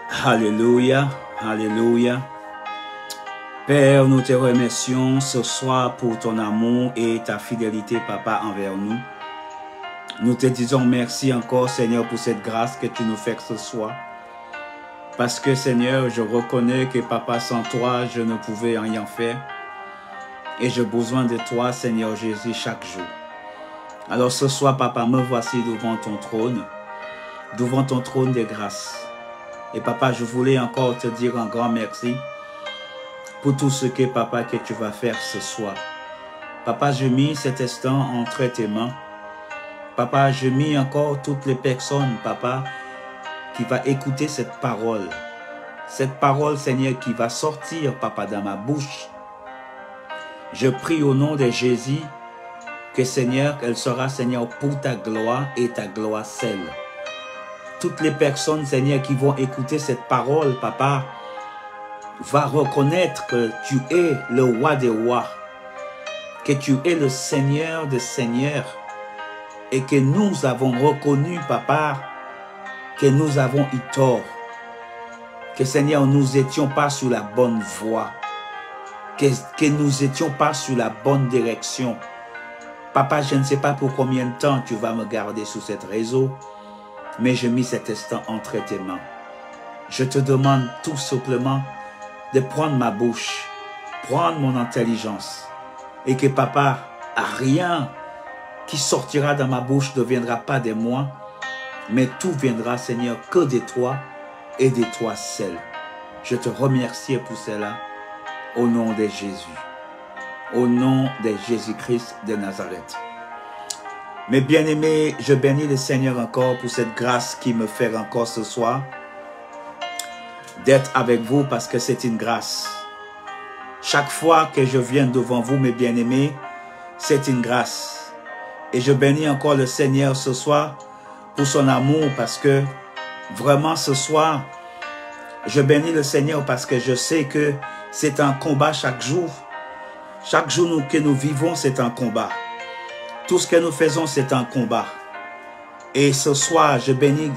Alléluia, alléluia. Père, nous te remercions ce soir pour ton amour et ta fidélité, Papa, envers nous. Nous te disons merci encore, Seigneur, pour cette grâce que tu nous fais ce soir. Parce que, Seigneur, je reconnais que, Papa, sans toi, je ne pouvais rien faire. Et j'ai besoin de toi, Seigneur Jésus, chaque jour. Alors ce soir, Papa, me voici devant ton trône de grâce. Et Papa, je voulais encore te dire un grand merci pour tout ce que, Papa, que tu vas faire ce soir. Papa, je mis cet instant entre tes mains. Papa, je mis encore toutes les personnes, Papa, qui va écouter cette parole. Cette parole, Seigneur, qui va sortir, Papa, dans ma bouche. Je prie au nom de Jésus que, Seigneur, elle sera, Seigneur, pour ta gloire et ta gloire seule. Toutes les personnes, Seigneur, qui vont écouter cette parole, Papa, va reconnaître que tu es le roi des rois, que tu es le Seigneur des seigneurs, et que nous avons reconnu, Papa, que nous avons eu tort, que, Seigneur, nous n'étions pas sur la bonne voie, que nous n'étions pas sur la bonne direction. Papa, je ne sais pas pour combien de temps tu vas me garder sur cette réseau, mais je mis cet instant entre tes mains. Je te demande tout simplement de prendre ma bouche, prendre mon intelligence, et que, Papa, rien qui sortira de ma bouche ne viendra pas de moi, mais tout viendra, Seigneur, que de toi et de toi seul. Je te remercie pour cela, au nom de Jésus, au nom de Jésus-Christ de Nazareth. Mes bien-aimés, je bénis le Seigneur encore pour cette grâce qui me fait encore ce soir d'être avec vous, parce que c'est une grâce. Chaque fois que je viens devant vous, mes bien-aimés, c'est une grâce. Et je bénis encore le Seigneur ce soir pour son amour, parce que vraiment ce soir, je bénis le Seigneur parce que je sais que c'est un combat chaque jour. Chaque jour que nous vivons, c'est un combat. Tout ce que nous faisons, c'est un combat. Et ce soir, je bénis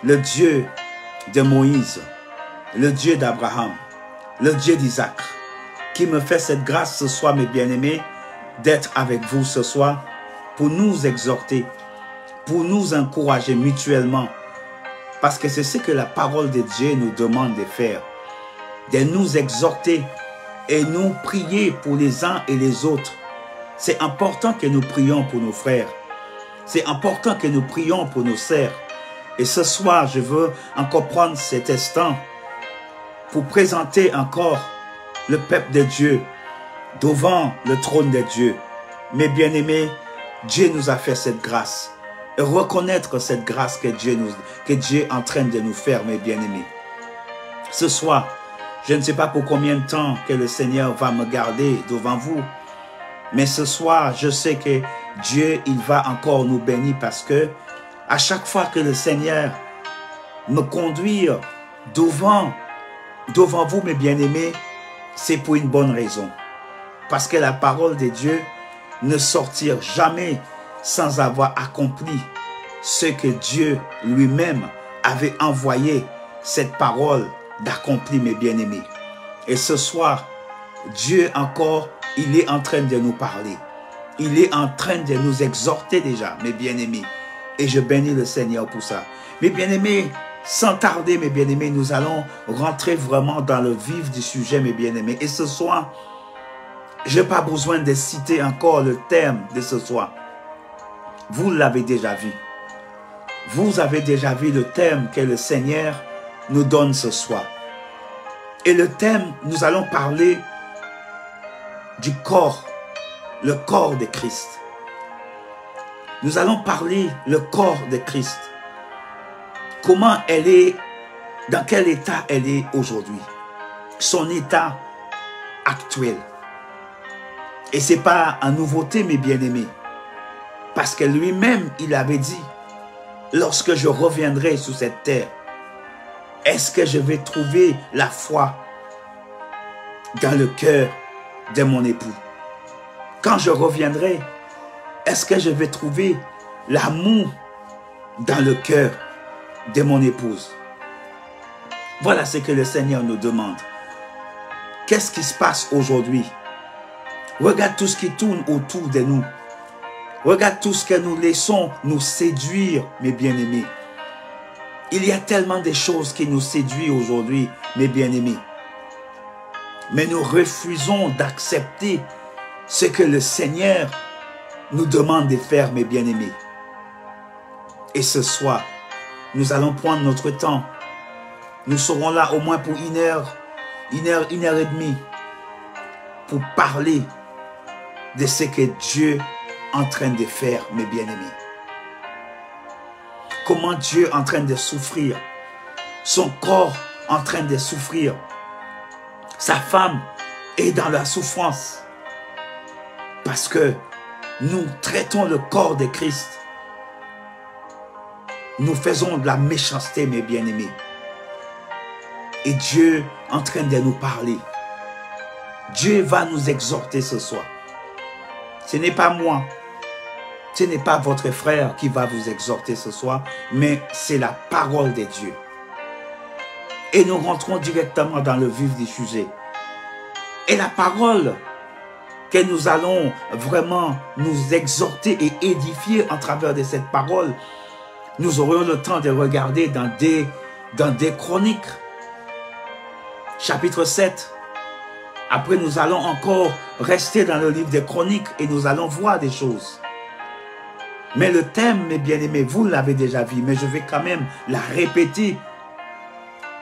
le Dieu de Moïse, le Dieu d'Abraham, le Dieu d'Isaac, qui me fait cette grâce ce soir, mes bien-aimés, d'être avec vous ce soir pour nous exhorter, pour nous encourager mutuellement. Parce que c'est ce que la parole de Dieu nous demande de faire, de nous exhorter et nous prier pour les uns et les autres. C'est important que nous prions pour nos frères. C'est important que nous prions pour nos sœurs. Et ce soir, je veux encore prendre cet instant pour présenter encore le peuple de Dieu devant le trône de Dieu. Mes bien-aimés, Dieu nous a fait cette grâce. Et reconnaître cette grâce que Dieu est en train de nous faire, mes bien-aimés. Ce soir, je ne sais pas pour combien de temps que le Seigneur va me garder devant vous. Mais ce soir, je sais que Dieu, il va encore nous bénir, parce que à chaque fois que le Seigneur me conduit devant vous, mes bien-aimés, c'est pour une bonne raison. Parce que la parole de Dieu ne sortira jamais sans avoir accompli ce que Dieu lui-même avait envoyé cette parole d'accomplir, mes bien-aimés. Et ce soir, Dieu encore, il est en train de nous parler. Il est en train de nous exhorter déjà, mes bien-aimés. Et je bénis le Seigneur pour ça. Mes bien-aimés, sans tarder, mes bien-aimés, nous allons rentrer vraiment dans le vif du sujet, mes bien-aimés. Et ce soir, je n'ai pas besoin de citer encore le thème de ce soir. Vous l'avez déjà vu. Vous avez déjà vu le thème que le Seigneur nous donne ce soir. Et le thème, nous allons parler du corps, le corps de Christ. Nous allons parler le corps de Christ. Comment elle est, dans quel état elle est aujourd'hui. Son état actuel. Et ce n'est pas une nouveauté, mes bien-aimés. Parce que lui-même, il avait dit, lorsque je reviendrai sur cette terre, est-ce que je vais trouver la foi dans le cœur de mon époux? Quand je reviendrai, est-ce que je vais trouver l'amour dans le cœur de mon épouse? Voilà ce que le Seigneur nous demande. Qu'est-ce qui se passe aujourd'hui? Regarde tout ce qui tourne autour de nous. Regarde tout ce que nous laissons nous séduire, mes bien-aimés. Il y a tellement de choses qui nous séduisent aujourd'hui, mes bien-aimés. Mais nous refusons d'accepter ce que le Seigneur nous demande de faire, mes bien-aimés. Et ce soir, nous allons prendre notre temps. Nous serons là au moins pour une heure et demie pour parler de ce que Dieu est en train de faire, mes bien-aimés. Comment Dieu est en train de souffrir. Son corps en train de souffrir. Sa femme est dans la souffrance. Parce que nous traitons le corps de Christ. Nous faisons de la méchanceté, mes bien-aimés. Et Dieu est en train de nous parler. Dieu va nous exhorter ce soir. Ce n'est pas moi. Ce n'est pas votre frère qui va vous exhorter ce soir, mais c'est la parole de Dieu. Et nous rentrons directement dans le vif du sujet. Et la parole que nous allons vraiment nous exhorter et édifier en travers de cette parole, nous aurons le temps de regarder dans des chroniques. Chapitre 7. Après, nous allons encore rester dans le livre des chroniques et nous allons voir des choses. Mais le thème, mes bien-aimés, vous l'avez déjà vu, mais je vais quand même la répéter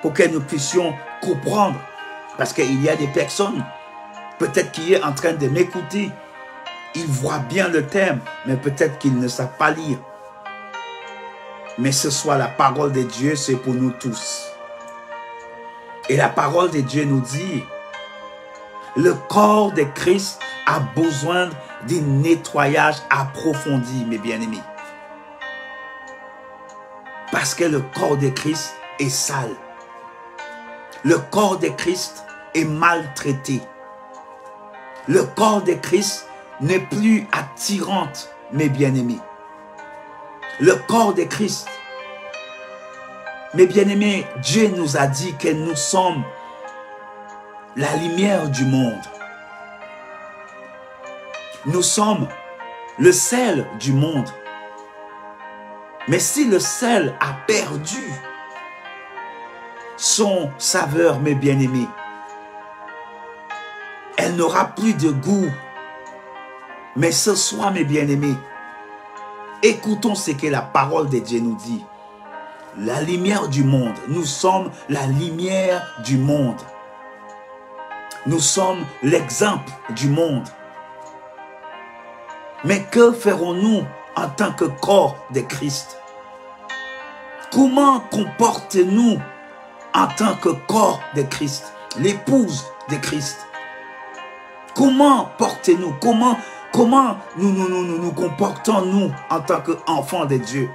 pour que nous puissions comprendre. Parce qu'il y a des personnes, peut-être qui est en train de m'écouter, ils voient bien le thème, mais peut-être qu'ils ne savent pas lire. Mais ce soir, la parole de Dieu, c'est pour nous tous. Et la parole de Dieu nous dit, le corps de Christ a besoin d'un nettoyage approfondi, mes bien-aimés. Parce que le corps de Christ est sale. Le corps de Christ est maltraité. Le corps de Christ n'est plus attirant, mes bien-aimés. Le corps de Christ, mes bien-aimés, Dieu nous a dit que nous sommes la lumière du monde. Nous sommes le sel du monde. Mais si le sel a perdu son saveur, mes bien-aimés, elle n'aura plus de goût. Mais ce soir, mes bien-aimés, écoutons ce que la parole de Dieu nous dit. La lumière du monde. Nous sommes la lumière du monde. Nous sommes l'exemple du monde. Mais que ferons-nous en tant que corps de Christ? Comment comportons-nous en tant que corps de Christ? L'épouse de Christ. Comment portez-nous? Comment nous comportons-nous en tant qu'enfants de Dieu?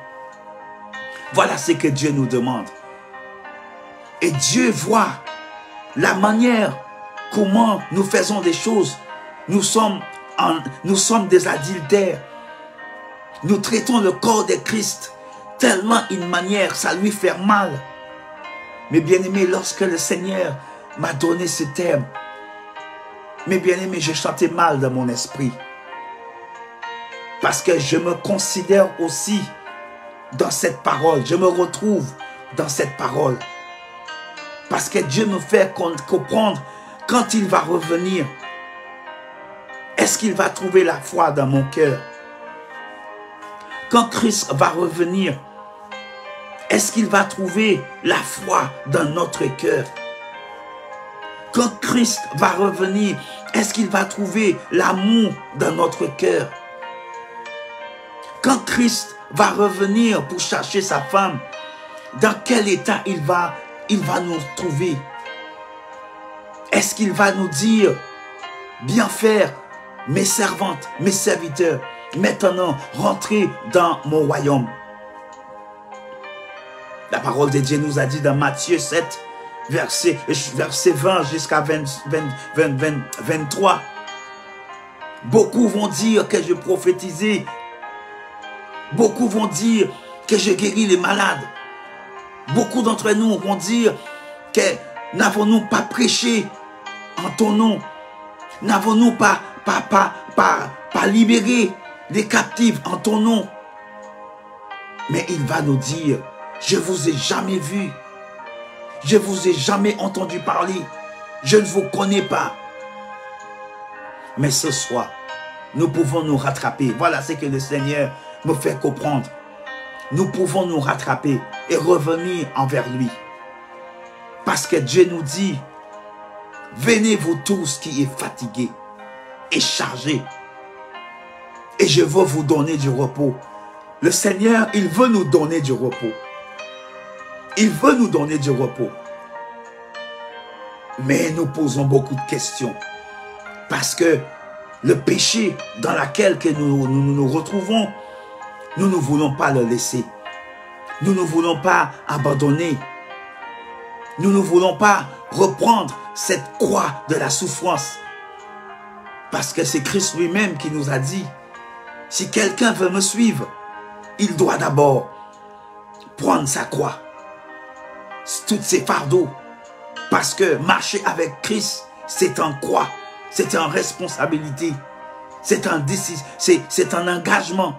Voilà ce que Dieu nous demande. Et Dieu voit la manière comment nous faisons des choses. Nous sommes des adultères. Nous traitons le corps de Christ tellement une manière, ça lui fait mal. Mais bien-aimés, lorsque le Seigneur m'a donné ce thème, mes bien-aimés, je chantais mal dans mon esprit. Parce que je me considère aussi dans cette parole. Je me retrouve dans cette parole. Parce que Dieu me fait comprendre quand il va revenir. Est-ce qu'il va trouver la foi dans mon cœur? Quand Christ va revenir, est-ce qu'il va trouver la foi dans notre cœur? Quand Christ va revenir, est-ce qu'il va trouver l'amour dans notre cœur? Quand Christ va revenir pour chercher sa femme, dans quel état il va nous trouver? Est-ce qu'il va nous dire, bien faire, mes servantes, mes serviteurs, maintenant rentrez dans mon royaume? La parole de Dieu nous a dit dans Matthieu 7, verset 20 jusqu'à 23. Beaucoup vont dire que je prophétisais. Beaucoup vont dire que je guéris les malades. Beaucoup d'entre nous vont dire N'avons-nous pas prêché en ton nom? N'avons-nous pas libéré les captifs en ton nom? Mais il va nous dire, je ne vous ai jamais vu. Je ne vous ai jamais entendu parler. Je ne vous connais pas. Mais ce soir, nous pouvons nous rattraper. Voilà ce que le Seigneur me fait comprendre. Nous pouvons nous rattraper et revenir envers lui. Parce que Dieu nous dit, venez vous tous qui êtes fatigués et chargés, et je veux vous donner du repos. Le Seigneur, il veut nous donner du repos. Il veut nous donner du repos. Mais nous posons beaucoup de questions. Parce que le péché dans lequel nous retrouvons, nous ne voulons pas le laisser. Nous ne voulons pas abandonner. Nous ne voulons pas reprendre cette croix de la souffrance. Parce que c'est Christ lui-même qui nous a dit, si quelqu'un veut me suivre, il doit d'abord prendre sa croix, tous ses fardeaux. Parce que marcher avec Christ, c'est en croix, c'est en responsabilité, c'est un engagement.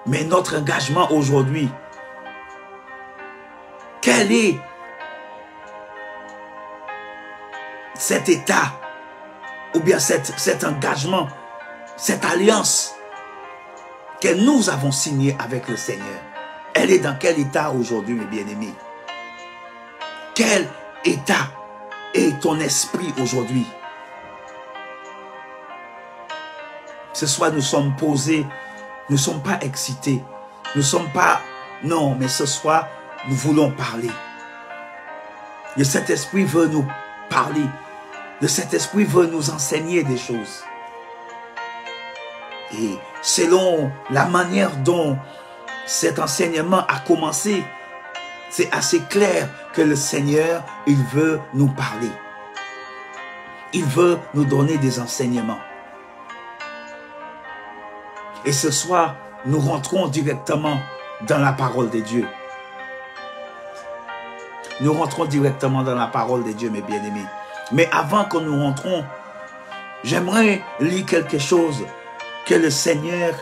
Mais notre engagement aujourd'hui, quel est cet état, ou bien cet engagement, cette alliance que nous avons signée avec le Seigneur? Elle est dans quel état aujourd'hui, mes bien-aimés? Quel état est ton esprit aujourd'hui? Ce soir, nous sommes posés, nous ne sommes pas excités, nous ne sommes pas... Non, mais ce soir, nous voulons parler. Le Saint-Esprit veut nous parler. Le Saint-Esprit veut nous enseigner des choses. Et selon la manière dont cet enseignement a commencé, c'est assez clair que le Seigneur, il veut nous parler. Il veut nous donner des enseignements. Et ce soir, nous rentrons directement dans la parole de Dieu. Nous rentrons directement dans la parole de Dieu, mes bien-aimés. Mais avant que nous rentrons, j'aimerais lire quelque chose que le Seigneur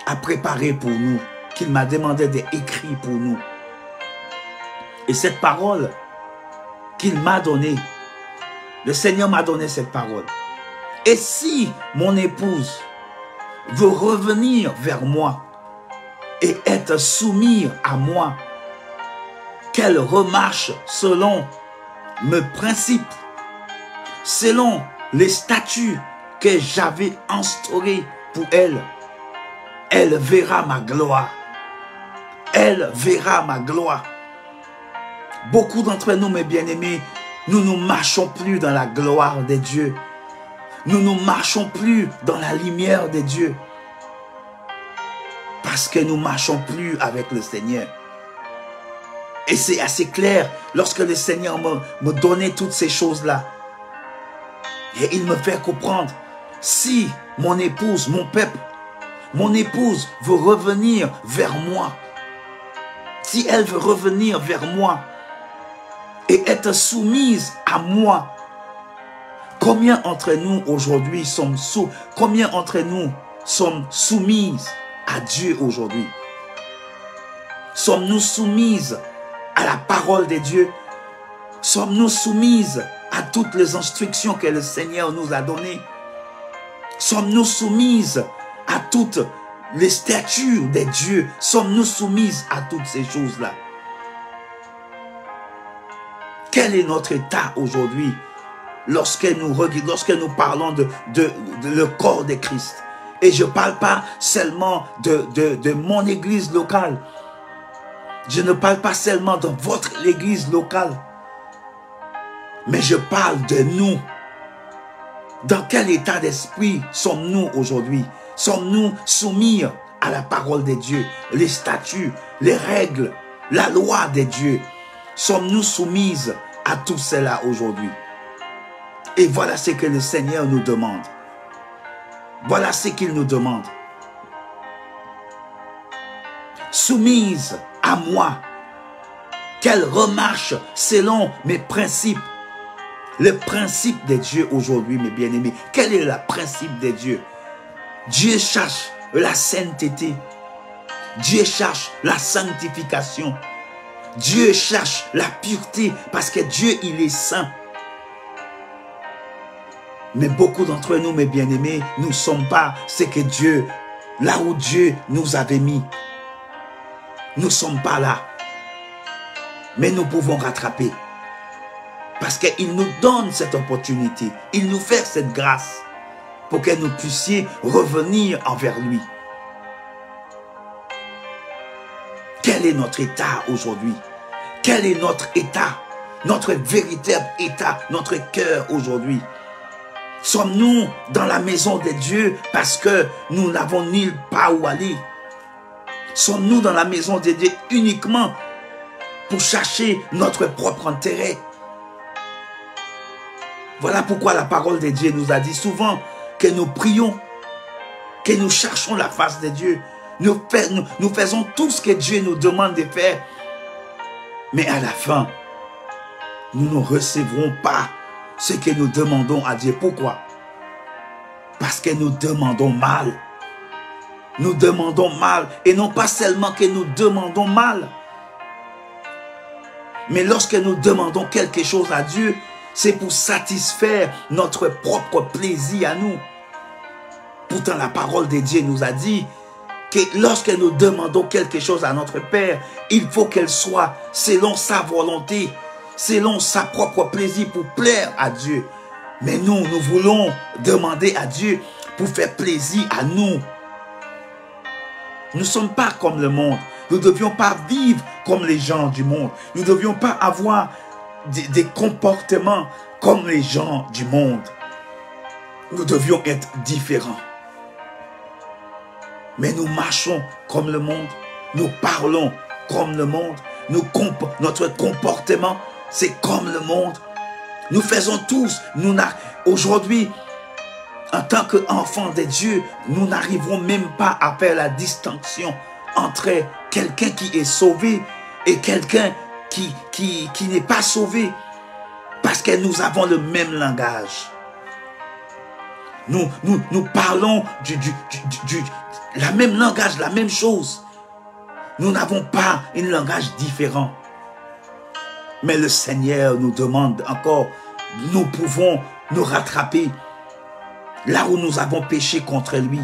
a préparé pour nous, qu'il m'a demandé d'écrire pour nous. Et cette parole qu'il m'a donnée, le Seigneur m'a donné cette parole. Et si mon épouse veut revenir vers moi et être soumise à moi, qu'elle remarche selon mes principes, selon les statuts que j'avais instaurés pour elle, elle verra ma gloire. Elle verra ma gloire. Beaucoup d'entre nous, mes bien-aimés, nous ne marchons plus dans la gloire de Dieu. Nous ne marchons plus dans la lumière de Dieu. Parce que nous ne marchons plus avec le Seigneur. Et c'est assez clair lorsque le Seigneur me donnait toutes ces choses-là. Et il me fait comprendre, si mon épouse, mon peuple, mon épouse veut revenir vers moi, si elle veut revenir vers moi et être soumise à moi, combien d'entre nous aujourd'hui sommes soumises à Dieu aujourd'hui? Sommes-nous soumises à la parole de Dieu? Sommes-nous soumises à toutes les instructions que le Seigneur nous a données? Sommes-nous soumises à toutes les statuts de Dieu? Sommes-nous soumises à toutes ces choses-là? Quel est notre état aujourd'hui lorsque nous parlons de le corps de Christ? Et je ne parle pas seulement de mon église locale. Je ne parle pas seulement de votre église locale. Mais je parle de nous. Dans quel état d'esprit sommes-nous aujourd'hui? Sommes-nous soumis à la parole de Dieu, les statuts, les règles, la loi de Dieu? Sommes-nous soumises à tout cela aujourd'hui? Et voilà ce que le Seigneur nous demande. Voilà ce qu'il nous demande. Soumise à moi, qu'elle remarche selon mes principes. Le principe de Dieu aujourd'hui, mes bien-aimés, quel est le principe de Dieu? Dieu cherche la sainteté. Dieu cherche la sanctification. Dieu cherche la pureté parce que Dieu, il est saint. Mais beaucoup d'entre nous, mes bien-aimés, nous ne sommes pas ce que Dieu, là où Dieu nous avait mis. Nous ne sommes pas là. Mais nous pouvons rattraper. Parce qu'il nous donne cette opportunité. Il nous fait cette grâce pour que nous puissions revenir envers lui. Quel est notre état aujourd'hui? Quel est notre état? Notre véritable état, notre cœur aujourd'hui? Sommes-nous dans la maison de Dieu parce que nous n'avons nulle part où aller? Sommes-nous dans la maison de Dieu uniquement pour chercher notre propre intérêt? Voilà pourquoi la parole de Dieu nous a dit souvent que nous prions, que nous cherchons la face de Dieu. Nous faisons tout ce que Dieu nous demande de faire. Mais à la fin, nous ne recevrons pas ce que nous demandons à Dieu. Pourquoi? Parce que nous demandons mal. Nous demandons mal. Et non pas seulement que nous demandons mal. Mais lorsque nous demandons quelque chose à Dieu, c'est pour satisfaire notre propre plaisir à nous. Pourtant, la parole de Dieu nous a dit que lorsque nous demandons quelque chose à notre Père, il faut qu'elle soit selon sa volonté, selon sa propre plaisir pour plaire à Dieu. Mais nous voulons demander à Dieu pour faire plaisir à nous. Nous ne sommes pas comme le monde. Nous ne devions pas vivre comme les gens du monde. Nous ne devions pas avoir des comportements comme les gens du monde. Nous devions être différents. Mais nous marchons comme le monde. Nous parlons comme le monde. Notre comportement, c'est comme le monde. Nous faisons tous. Aujourd'hui, en tant qu'enfants de Dieu, nous n'arriverons même pas à faire la distinction entre quelqu'un qui est sauvé et quelqu'un qui n'est pas sauvé. Parce que nous avons le même langage. Nous parlons la même langage, la même chose. Nous n'avons pas un langage différent. Mais le Seigneur nous demande encore, nous pouvons nous rattraper là où nous avons péché contre lui.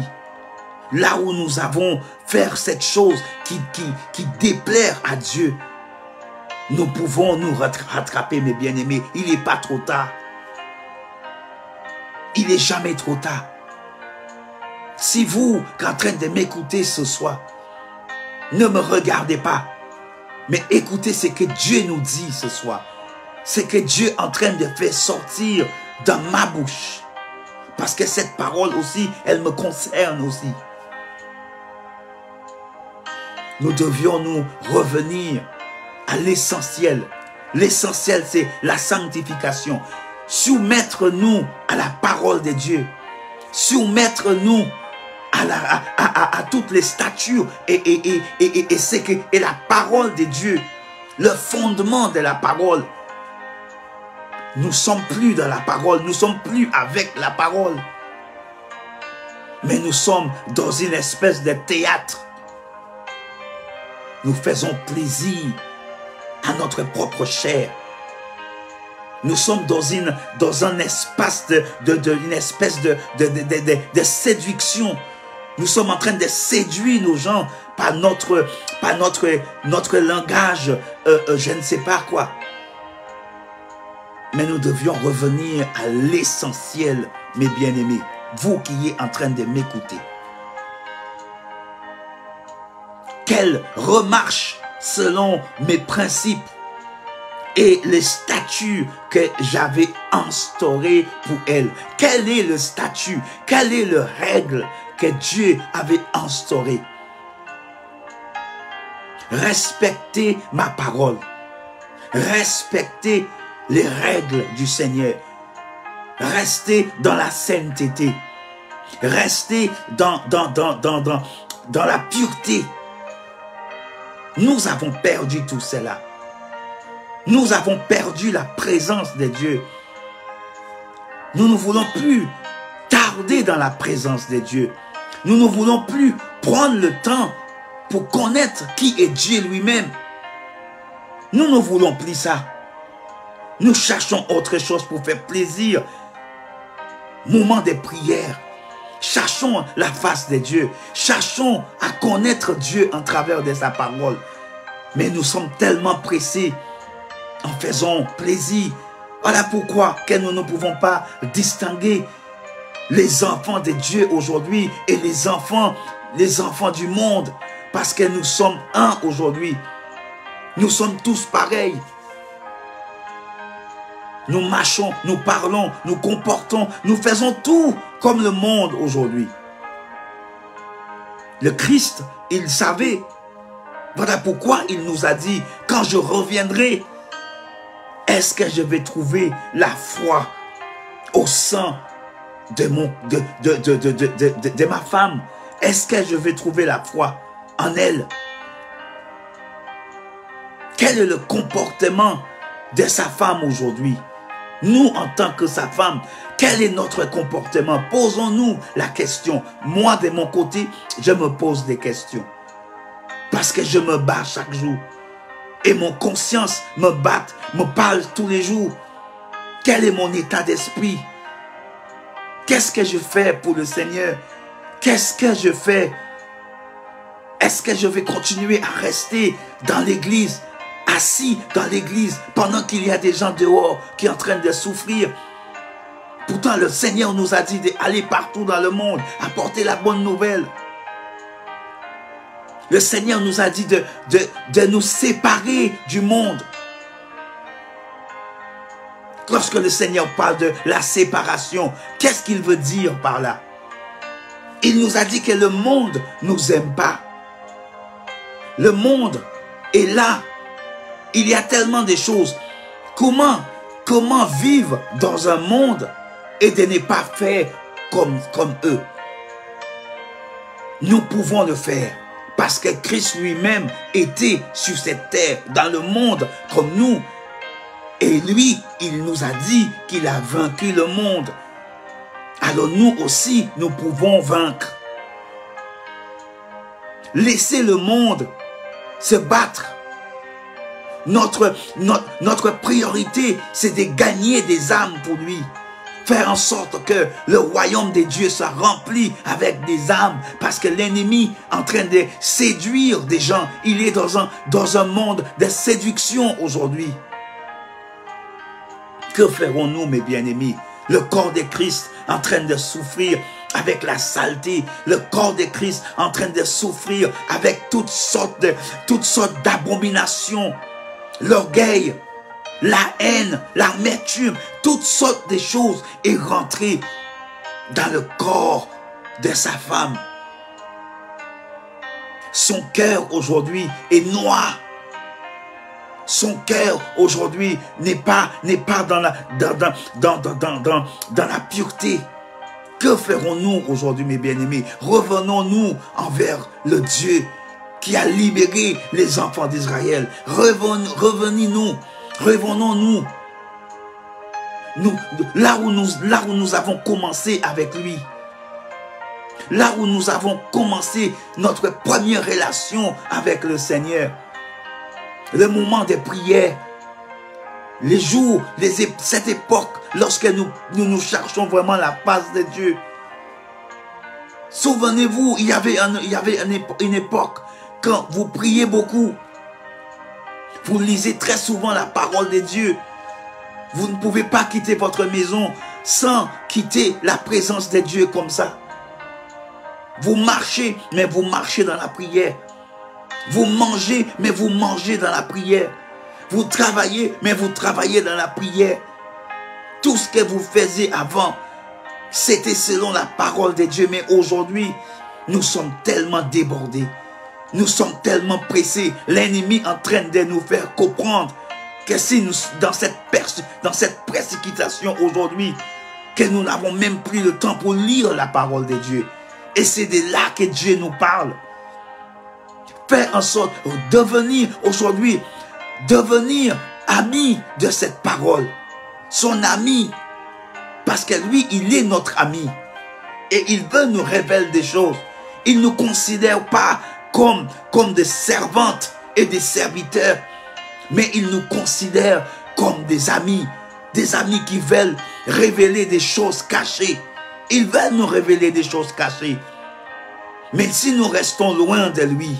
Là où nous avons fait cette chose qui déplaire à Dieu. Nous pouvons nous rattraper, mes bien-aimés. Il n'est pas trop tard. Il n'est jamais trop tard. Si vous, qui êtes en train de m'écouter ce soir, ne me regardez pas, mais écoutez ce que Dieu nous dit ce soir. Ce que Dieu est en train de faire sortir dans ma bouche. Parce que cette parole aussi, elle me concerne aussi. Nous devions nous revenir à l'essentiel. L'essentiel, c'est la sanctification. Soumettre-nous à la parole de Dieu. Soumettre-nous à toutes les statuts et la parole de Dieu. Le fondement de la parole. Nous ne sommes plus dans la parole. Nous ne sommes plus avec la parole. Mais nous sommes dans une espèce de théâtre. Nous faisons plaisir à notre propre chair. Nous sommes dans un espace une espèce de séduction. Nous sommes en train de séduire nos gens par notre langage, je ne sais pas quoi. Mais nous devions revenir à l'essentiel, mes bien-aimés. Vous qui êtes en train de m'écouter. Qu'elle remarche selon mes principes et les statuts que j'avais instaurés pour elle. Quel est le statut? Quelle est la règle que Dieu avait instaurée? Respecter ma parole. Respecter les règles du Seigneur. Rester dans la sainteté. Rester dans la pureté. Nous avons perdu tout cela. Nous avons perdu la présence de Dieu. Nous ne voulons plus tarder dans la présence de Dieu. Nous ne voulons plus prendre le temps pour connaître qui est Dieu lui-même. Nous ne voulons plus ça. Nous cherchons autre chose pour faire plaisir. Moment de prière. Cherchons la face de Dieu. Cherchons à connaître Dieu en travers de sa parole. Mais nous sommes tellement pressés en faisant plaisir. Voilà pourquoi que nous ne pouvons pas distinguer les enfants de Dieu aujourd'hui et les enfants du monde. Parce que nous sommes un aujourd'hui. Nous sommes tous pareils. Nous marchons, nous parlons, nous comportons, nous faisons tout comme le monde aujourd'hui. Le Christ, il savait. Voilà pourquoi il nous a dit, quand je reviendrai, est-ce que je vais trouver la foi au sein de ma femme? Est-ce que je vais trouver la foi en elle? Quel est le comportement de sa femme aujourd'hui? Nous, en tant que sa femme, quel est notre comportement? Posons-nous la question. Moi, de mon côté, je me pose des questions. Parce que je me bats chaque jour. Et mon conscience me parle tous les jours. Quel est mon état d'esprit? Qu'est-ce que je fais pour le Seigneur? Qu'est-ce que je fais? Est-ce que je vais continuer à rester dans l'église, assis dans l'église, pendant qu'il y a des gens dehors qui sont en train de souffrir? Pourtant, le Seigneur nous a dit d'aller partout dans le monde, apporter la bonne nouvelle. Le Seigneur nous a dit de nous séparer du monde. Lorsque le Seigneur parle de la séparation, qu'est-ce qu'il veut dire par là? Il nous a dit que le monde ne nous aime pas. Le monde est là. Il y a tellement de choses. Comment vivre dans un monde et de ne pas faire comme eux? Nous pouvons le faire. Parce que Christ lui-même était sur cette terre, dans le monde, comme nous. Et lui, il nous a dit qu'il a vaincu le monde. Alors nous aussi, nous pouvons vaincre. Laissez le monde se battre. Notre priorité, c'est de gagner des âmes pour lui. Faire en sorte que le royaume de Dieu soit rempli avec des âmes. Parce que l'ennemi est en train de séduire des gens. Il est dans un monde de séduction aujourd'hui. Que ferons-nous, mes bien-aimés? Le corps de Christ en train de souffrir avec la saleté. Le corps de Christ en train de souffrir avec toutes sortes d'abominations. L'orgueil, la haine, l'amertume, toutes sortes de choses est rentrée dans le corps de sa femme. Son cœur aujourd'hui est noir. Son cœur aujourd'hui n'est pas dans la pureté. Que ferons-nous aujourd'hui, mes bien-aimés? Revenons-nous envers le Dieu qui a libéré les enfants d'Israël. Revenons-nous. Là où nous avons commencé avec lui. Là où nous avons commencé notre première relation avec le Seigneur. Le moment de prière. Les jours, cette époque, lorsque nous cherchons vraiment la face de Dieu. Souvenez-vous, il y avait une époque quand vous priez beaucoup. Vous lisez très souvent la parole de Dieu. Vous ne pouvez pas quitter votre maison sans quitter la présence de Dieu comme ça. Vous marchez, mais vous marchez dans la prière. Vous mangez, mais vous mangez dans la prière. Vous travaillez, mais vous travaillez dans la prière. Tout ce que vous faisiez avant, c'était selon la parole de Dieu. Mais aujourd'hui, nous sommes tellement débordés. Nous sommes tellement pressés. L'ennemi est en train de nous faire comprendre que si nous, dans cette précipitation aujourd'hui, que nous n'avons même plus le temps pour lire la parole de Dieu. Et c'est de là que Dieu nous parle. Faire en sorte de devenir aujourd'hui, devenir ami de cette parole, son ami, parce que lui, il est notre ami. Et il veut nous révéler des choses. Il ne nous considère pas comme des servantes et des serviteurs, mais il nous considère comme des amis qui veulent révéler des choses cachées. Ils veulent nous révéler des choses cachées. Mais si nous restons loin de lui,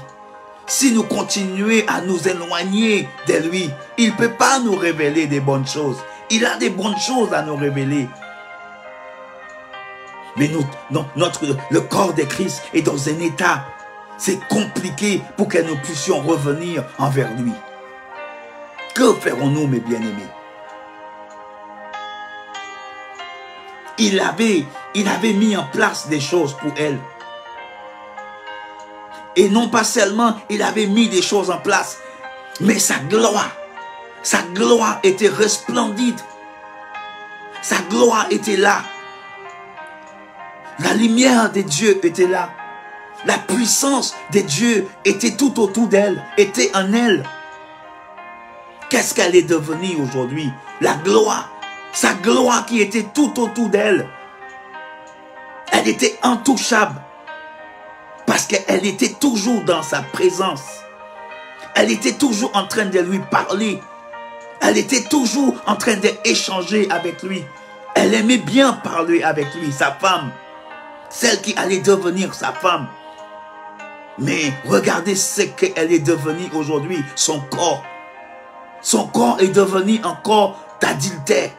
si nous continuons à nous éloigner de lui, il ne peut pas nous révéler des bonnes choses. Il a des bonnes choses à nous révéler. Mais le corps de Christ est dans un état, c'est compliqué pour que nous puissions revenir envers lui. Que ferons-nous, mes bien-aimés? Il avait mis en place des choses pour elle. Et non pas seulement il avait mis des choses en place, mais sa gloire était resplendide. Sa gloire était là. La lumière de Dieu était là. La puissance de Dieu était tout autour d'elle, était en elle. Qu'est-ce qu'elle est devenue aujourd'hui? La gloire. Sa gloire qui était tout autour d'elle. Elle était intouchable. Parce qu'elle était toujours dans sa présence. Elle était toujours en train de lui parler. Elle était toujours en train d'échanger avec lui. Elle aimait bien parler avec lui, sa femme. Celle qui allait devenir sa femme. Mais regardez ce qu'elle est devenue aujourd'hui, son corps. Son corps est devenu un corps d'adultère.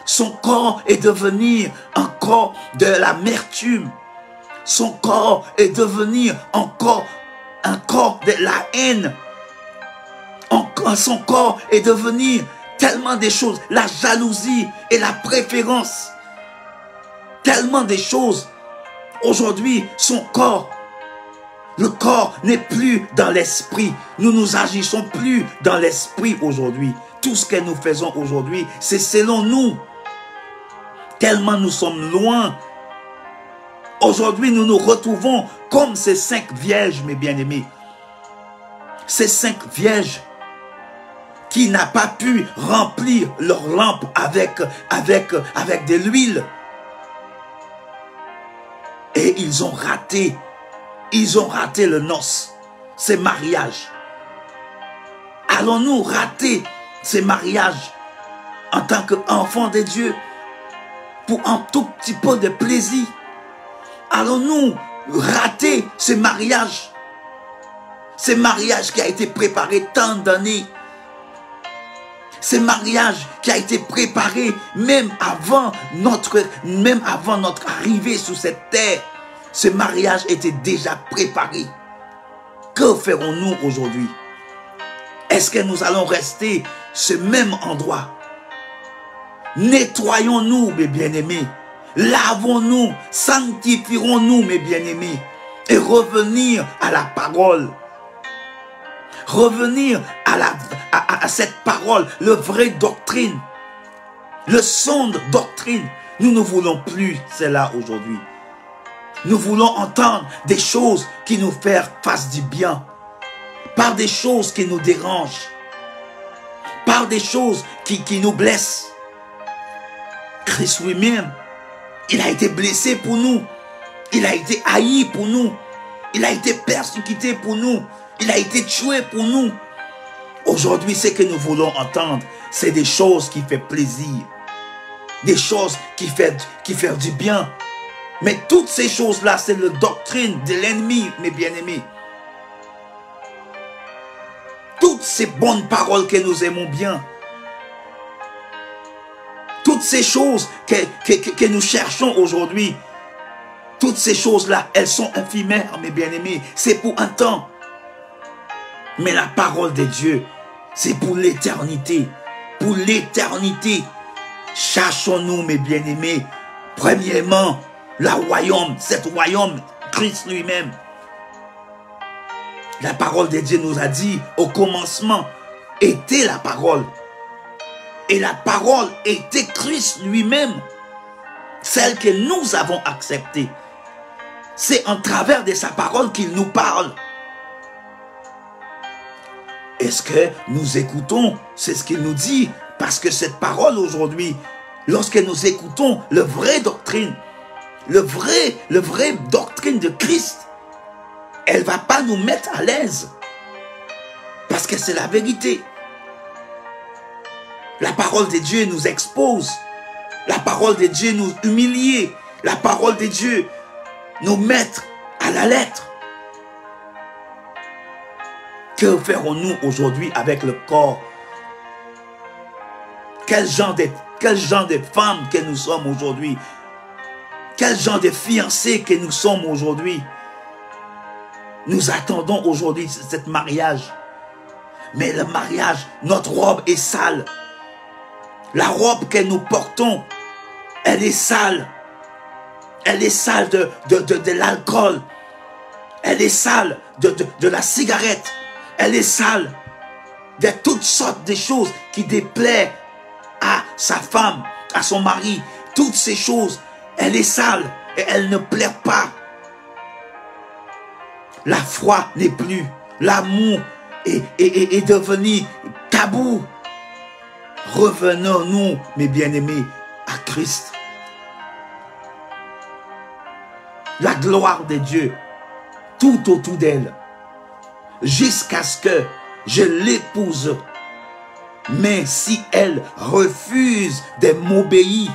Son corps est devenu un corps de l'amertume. Son corps est devenu un corps de la haine. Son corps est devenu tellement de choses. La jalousie et la préférence. Tellement de choses. Aujourd'hui, son corps, le corps n'est plus dans l'esprit. Nous nous agissons plus dans l'esprit aujourd'hui. Tout ce que nous faisons aujourd'hui, c'est selon nous. Tellement nous sommes loin. Aujourd'hui, nous nous retrouvons comme ces 5 vierges, mes bien-aimés. Ces 5 vierges qui n'ont pas pu remplir leur lampe avec de l'huile. Et ils ont raté le noce, ces mariages. Allons-nous rater ces mariages en tant qu'enfants de Dieu pour un tout petit peu de plaisir? Allons-nous rater ce mariage qui a été préparé tant d'années? Ce mariage qui a été préparé même avant notre arrivée sur cette terre. Ce mariage était déjà préparé. Que ferons-nous aujourd'hui? Est-ce que nous allons rester ce même endroit? Nettoyons-nous, mes bien-aimés. Lavons-nous, sanctifierons-nous, mes bien-aimés. Et revenir à la parole. Revenir à cette parole, le vrai doctrine. Le son de doctrine. Nous ne voulons plus cela aujourd'hui. Nous voulons entendre des choses qui nous fassent du bien. Par des choses qui nous dérangent. Par des choses qui nous blessent. Christ lui-même, il a été blessé pour nous. Il a été haï pour nous. Il a été persécuté pour nous. Il a été tué pour nous. Aujourd'hui, ce que nous voulons entendre, c'est des choses qui font plaisir. Des choses qui font du bien. Mais toutes ces choses-là, c'est la doctrine de l'ennemi, mes bien-aimés. Toutes ces bonnes paroles que nous aimons bien. Toutes ces choses que nous cherchons aujourd'hui. Toutes ces choses-là, elles sont éphémères, mes bien-aimés. C'est pour un temps. Mais la parole de Dieu, c'est pour l'éternité. Pour l'éternité. Cherchons-nous, mes bien-aimés. Premièrement, cet royaume, Christ lui-même. La parole de Dieu nous a dit, au commencement, était la parole. Et la parole était Christ lui-même. Celle que nous avons acceptée. C'est en travers de sa parole qu'il nous parle. Est-ce que nous écoutons? C'est ce qu'il nous dit. Parce que cette parole aujourd'hui, lorsque nous écoutons le vrai doctrine, le vrai doctrine de Christ, elle ne va pas nous mettre à l'aise. Parce que c'est la vérité. La parole de Dieu nous expose. La parole de Dieu nous humilie. La parole de Dieu nous met à la lettre. Que ferons-nous aujourd'hui avec le corps? Quel genre de femmes que nous sommes aujourd'hui? Quel genre de fiancés que nous sommes aujourd'hui? Nous attendons aujourd'hui ce mariage. Mais le mariage, notre robe est sale. La robe que nous portons, elle est sale. Elle est sale de l'alcool. Elle est sale de la cigarette. Elle est sale de toutes sortes de choses qui déplaisent à sa femme, à son mari. Toutes ces choses, elle est sale et elle ne plaît pas. La foi n'est plus. L'amour est devenu tabou. Revenons-nous, mes bien-aimés, à Christ. La gloire de Dieu, tout autour d'elle, jusqu'à ce que je l'épouse. Mais si elle refuse de m'obéir,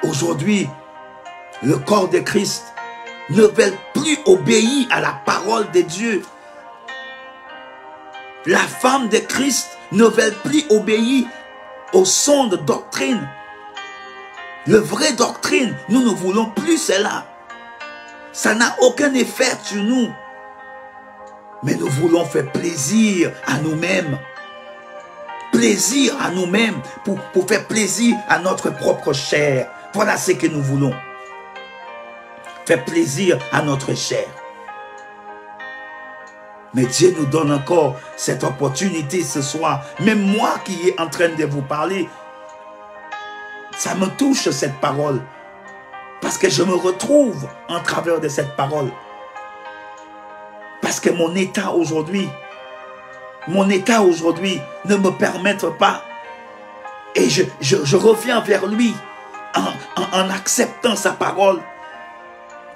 aujourd'hui, le corps de Christ ne veut plus obéir à la parole de Dieu. La femme de Christ ne veut plus obéir au son de doctrine. Le vrai doctrine, nous ne voulons plus cela. Ça n'a aucun effet sur nous. Mais nous voulons faire plaisir à nous-mêmes. Plaisir à nous-mêmes pour faire plaisir à notre propre chair. Voilà ce que nous voulons. Faire plaisir à notre chair. Mais Dieu nous donne encore cette opportunité ce soir. Même moi qui est en train de vous parler, ça me touche cette parole. Parce que je me retrouve en travers de cette parole. Parce que mon état aujourd'hui ne me permet pas. Et je reviens vers lui en acceptant sa parole.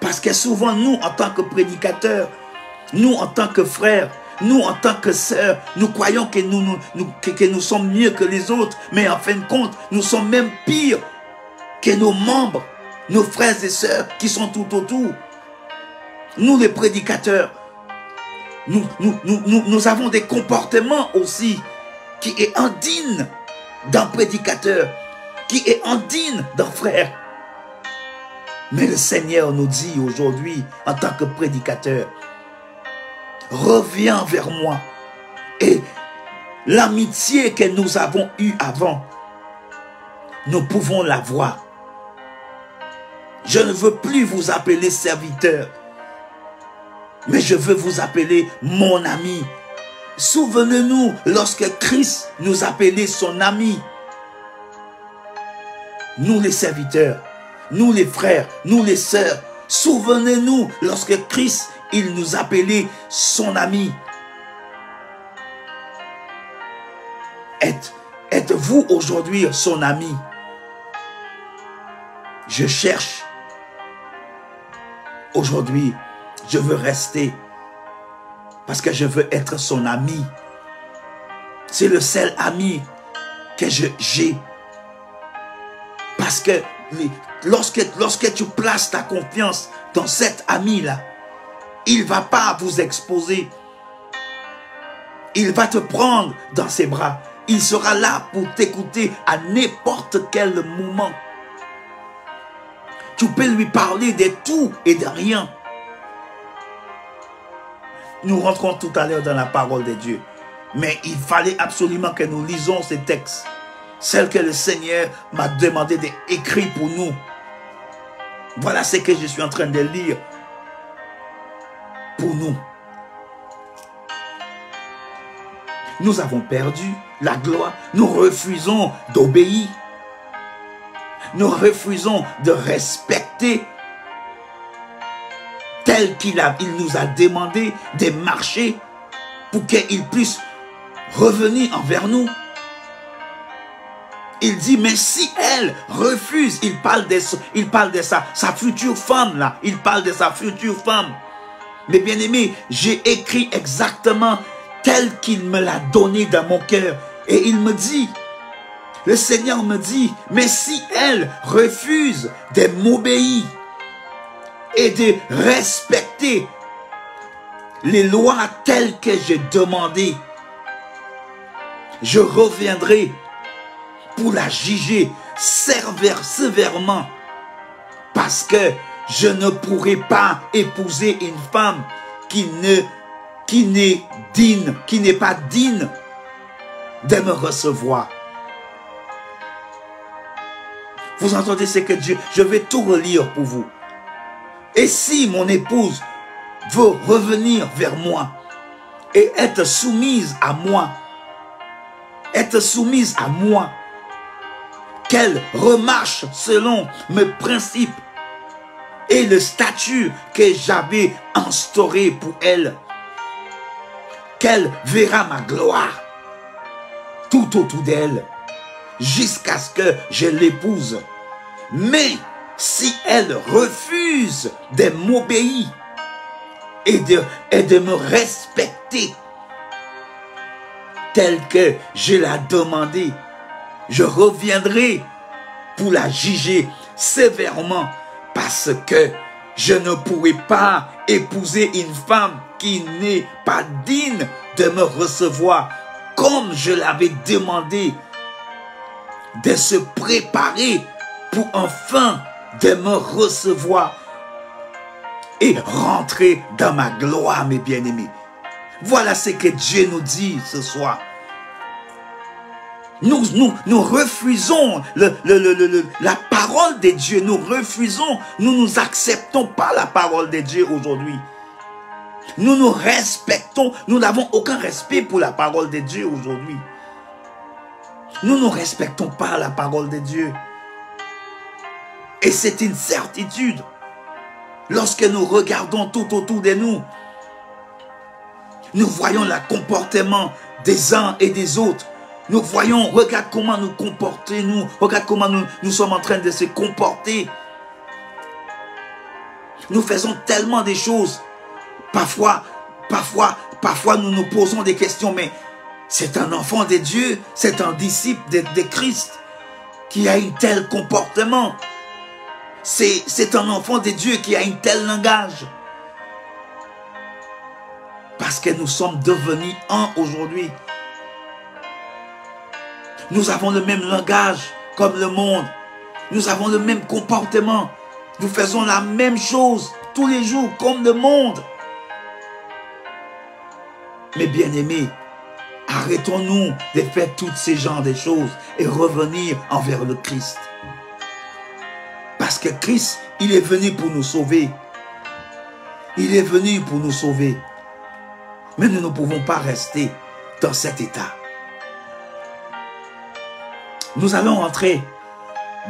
Parce que souvent nous, en tant que prédicateurs, nous, en tant que frères, nous, en tant que sœurs, nous croyons que nous sommes mieux que les autres. Mais en fin de compte, nous sommes même pires que nos membres, nos frères et sœurs qui sont tout autour. Nous, les prédicateurs, nous avons des comportements aussi qui est indigne d'un prédicateur, qui est indigne d'un frère. Mais le Seigneur nous dit aujourd'hui, en tant que prédicateur, reviens vers moi. Et l'amitié que nous avons eue avant, nous pouvons la voir. Je ne veux plus vous appeler serviteur, mais je veux vous appeler mon ami. Souvenez-nous lorsque Christ nous appelait son ami. Nous les serviteurs, nous les frères, nous les sœurs, souvenez-nous lorsque Christ, il nous appelait son ami. Êtes-vous aujourd'hui son ami? Je cherche. Aujourd'hui, je veux rester parce que je veux être son ami. C'est le seul ami que j'ai. Parce que lorsque tu places ta confiance dans cet ami-là, il ne va pas vous exposer. Il va te prendre dans ses bras. Il sera là pour t'écouter à n'importe quel moment. Tu peux lui parler de tout et de rien. Nous rentrons tout à l'heure dans la parole de Dieu. Mais il fallait absolument que nous lisons ces textes. Celles que le Seigneur m'a demandé d'écrire pour nous. Voilà ce que je suis en train de lire pour nous. Nous avons perdu la gloire. Nous refusons d'obéir. Nous refusons de respecter tel qu'il nous a demandé de marcher pour qu'il puisse revenir envers nous. Il dit, mais si elle refuse, il parle de sa future femme là. Il parle de sa future femme. Mais bien aimé, j'ai écrit exactement tel qu'il me l'a donné dans mon cœur. Et il me dit, le Seigneur me dit, mais si elle refuse de m'obéir et de respecter les lois telles que j'ai demandé, je reviendrai pour la juger sévèrement, parce que je ne pourrai pas épouser une femme qui n'est pas digne de me recevoir. Vous entendez ce que Dieu, je vais tout relire pour vous. Et si mon épouse veut revenir vers moi et être soumise à moi, qu'elle remarche selon mes principes et le statut que j'avais instauré pour elle, qu'elle verra ma gloire tout autour d'elle, jusqu'à ce que je l'épouse. Mais si elle refuse de m'obéir et de me respecter tel que je l'ai demandé, je reviendrai pour la juger sévèrement, parce que je ne pourrai pas épouser une femme qui n'est pas digne de me recevoir, comme je l'avais demandé, de se préparer pour enfin de me recevoir et rentrer dans ma gloire, mes bien-aimés. Voilà ce que Dieu nous dit ce soir. Nous refusons la parole de Dieu. Nous acceptons pas la parole de Dieu aujourd'hui. Nous respectons, nous n'avons aucun respect pour la parole de Dieu aujourd'hui. Nous ne respectons pas la parole de Dieu. Et c'est une certitude. Lorsque nous regardons tout autour de nous, nous voyons le comportement des uns et des autres. Nous voyons, regarde comment nous comportons, regarde comment nous sommes en train de se comporter. Nous faisons tellement de choses. Parfois, nous nous posons des questions, mais c'est un enfant de Dieu, c'est un disciple de Christ qui a un tel comportement. C'est un enfant de Dieu qui a un tel langage. Parce que nous sommes devenus un aujourd'hui. Nous avons le même langage comme le monde. Nous avons le même comportement. Nous faisons la même chose tous les jours comme le monde. Mais bien aimés, arrêtons-nous de faire tous ces genres de choses et revenir envers le Christ. Parce que Christ, il est venu pour nous sauver. Il est venu pour nous sauver. Mais nous ne pouvons pas rester dans cet état. Nous allons entrer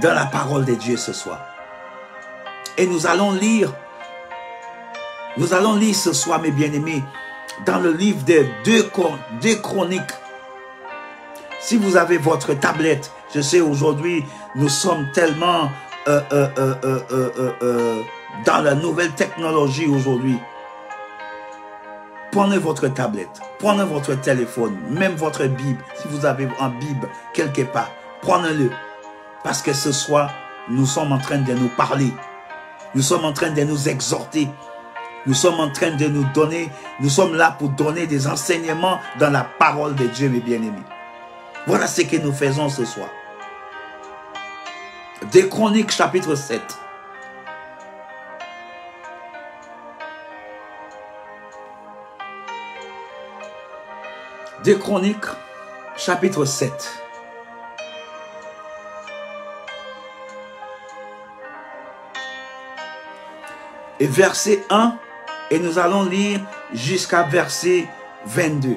dans la parole de Dieu ce soir. Et nous allons lire ce soir, mes bien-aimés, dans le livre de 2 Chroniques. Si vous avez votre tablette, je sais aujourd'hui, nous sommes tellement dans la nouvelle technologie aujourd'hui. Prenez votre tablette, prenez votre téléphone, même votre Bible. Si vous avez un Bible quelque part, prenez-le. Parce que ce soir, nous sommes en train de nous parler. Nous sommes en train de nous exhorter. Nous sommes en train de nous donner, nous sommes là pour donner des enseignements dans la parole de Dieu, mes bien-aimés. Voilà ce que nous faisons ce soir. 2 Chroniques, chapitre 7. Deux Chroniques, chapitre 7. Et verset 1, et nous allons lire jusqu'à verset 22.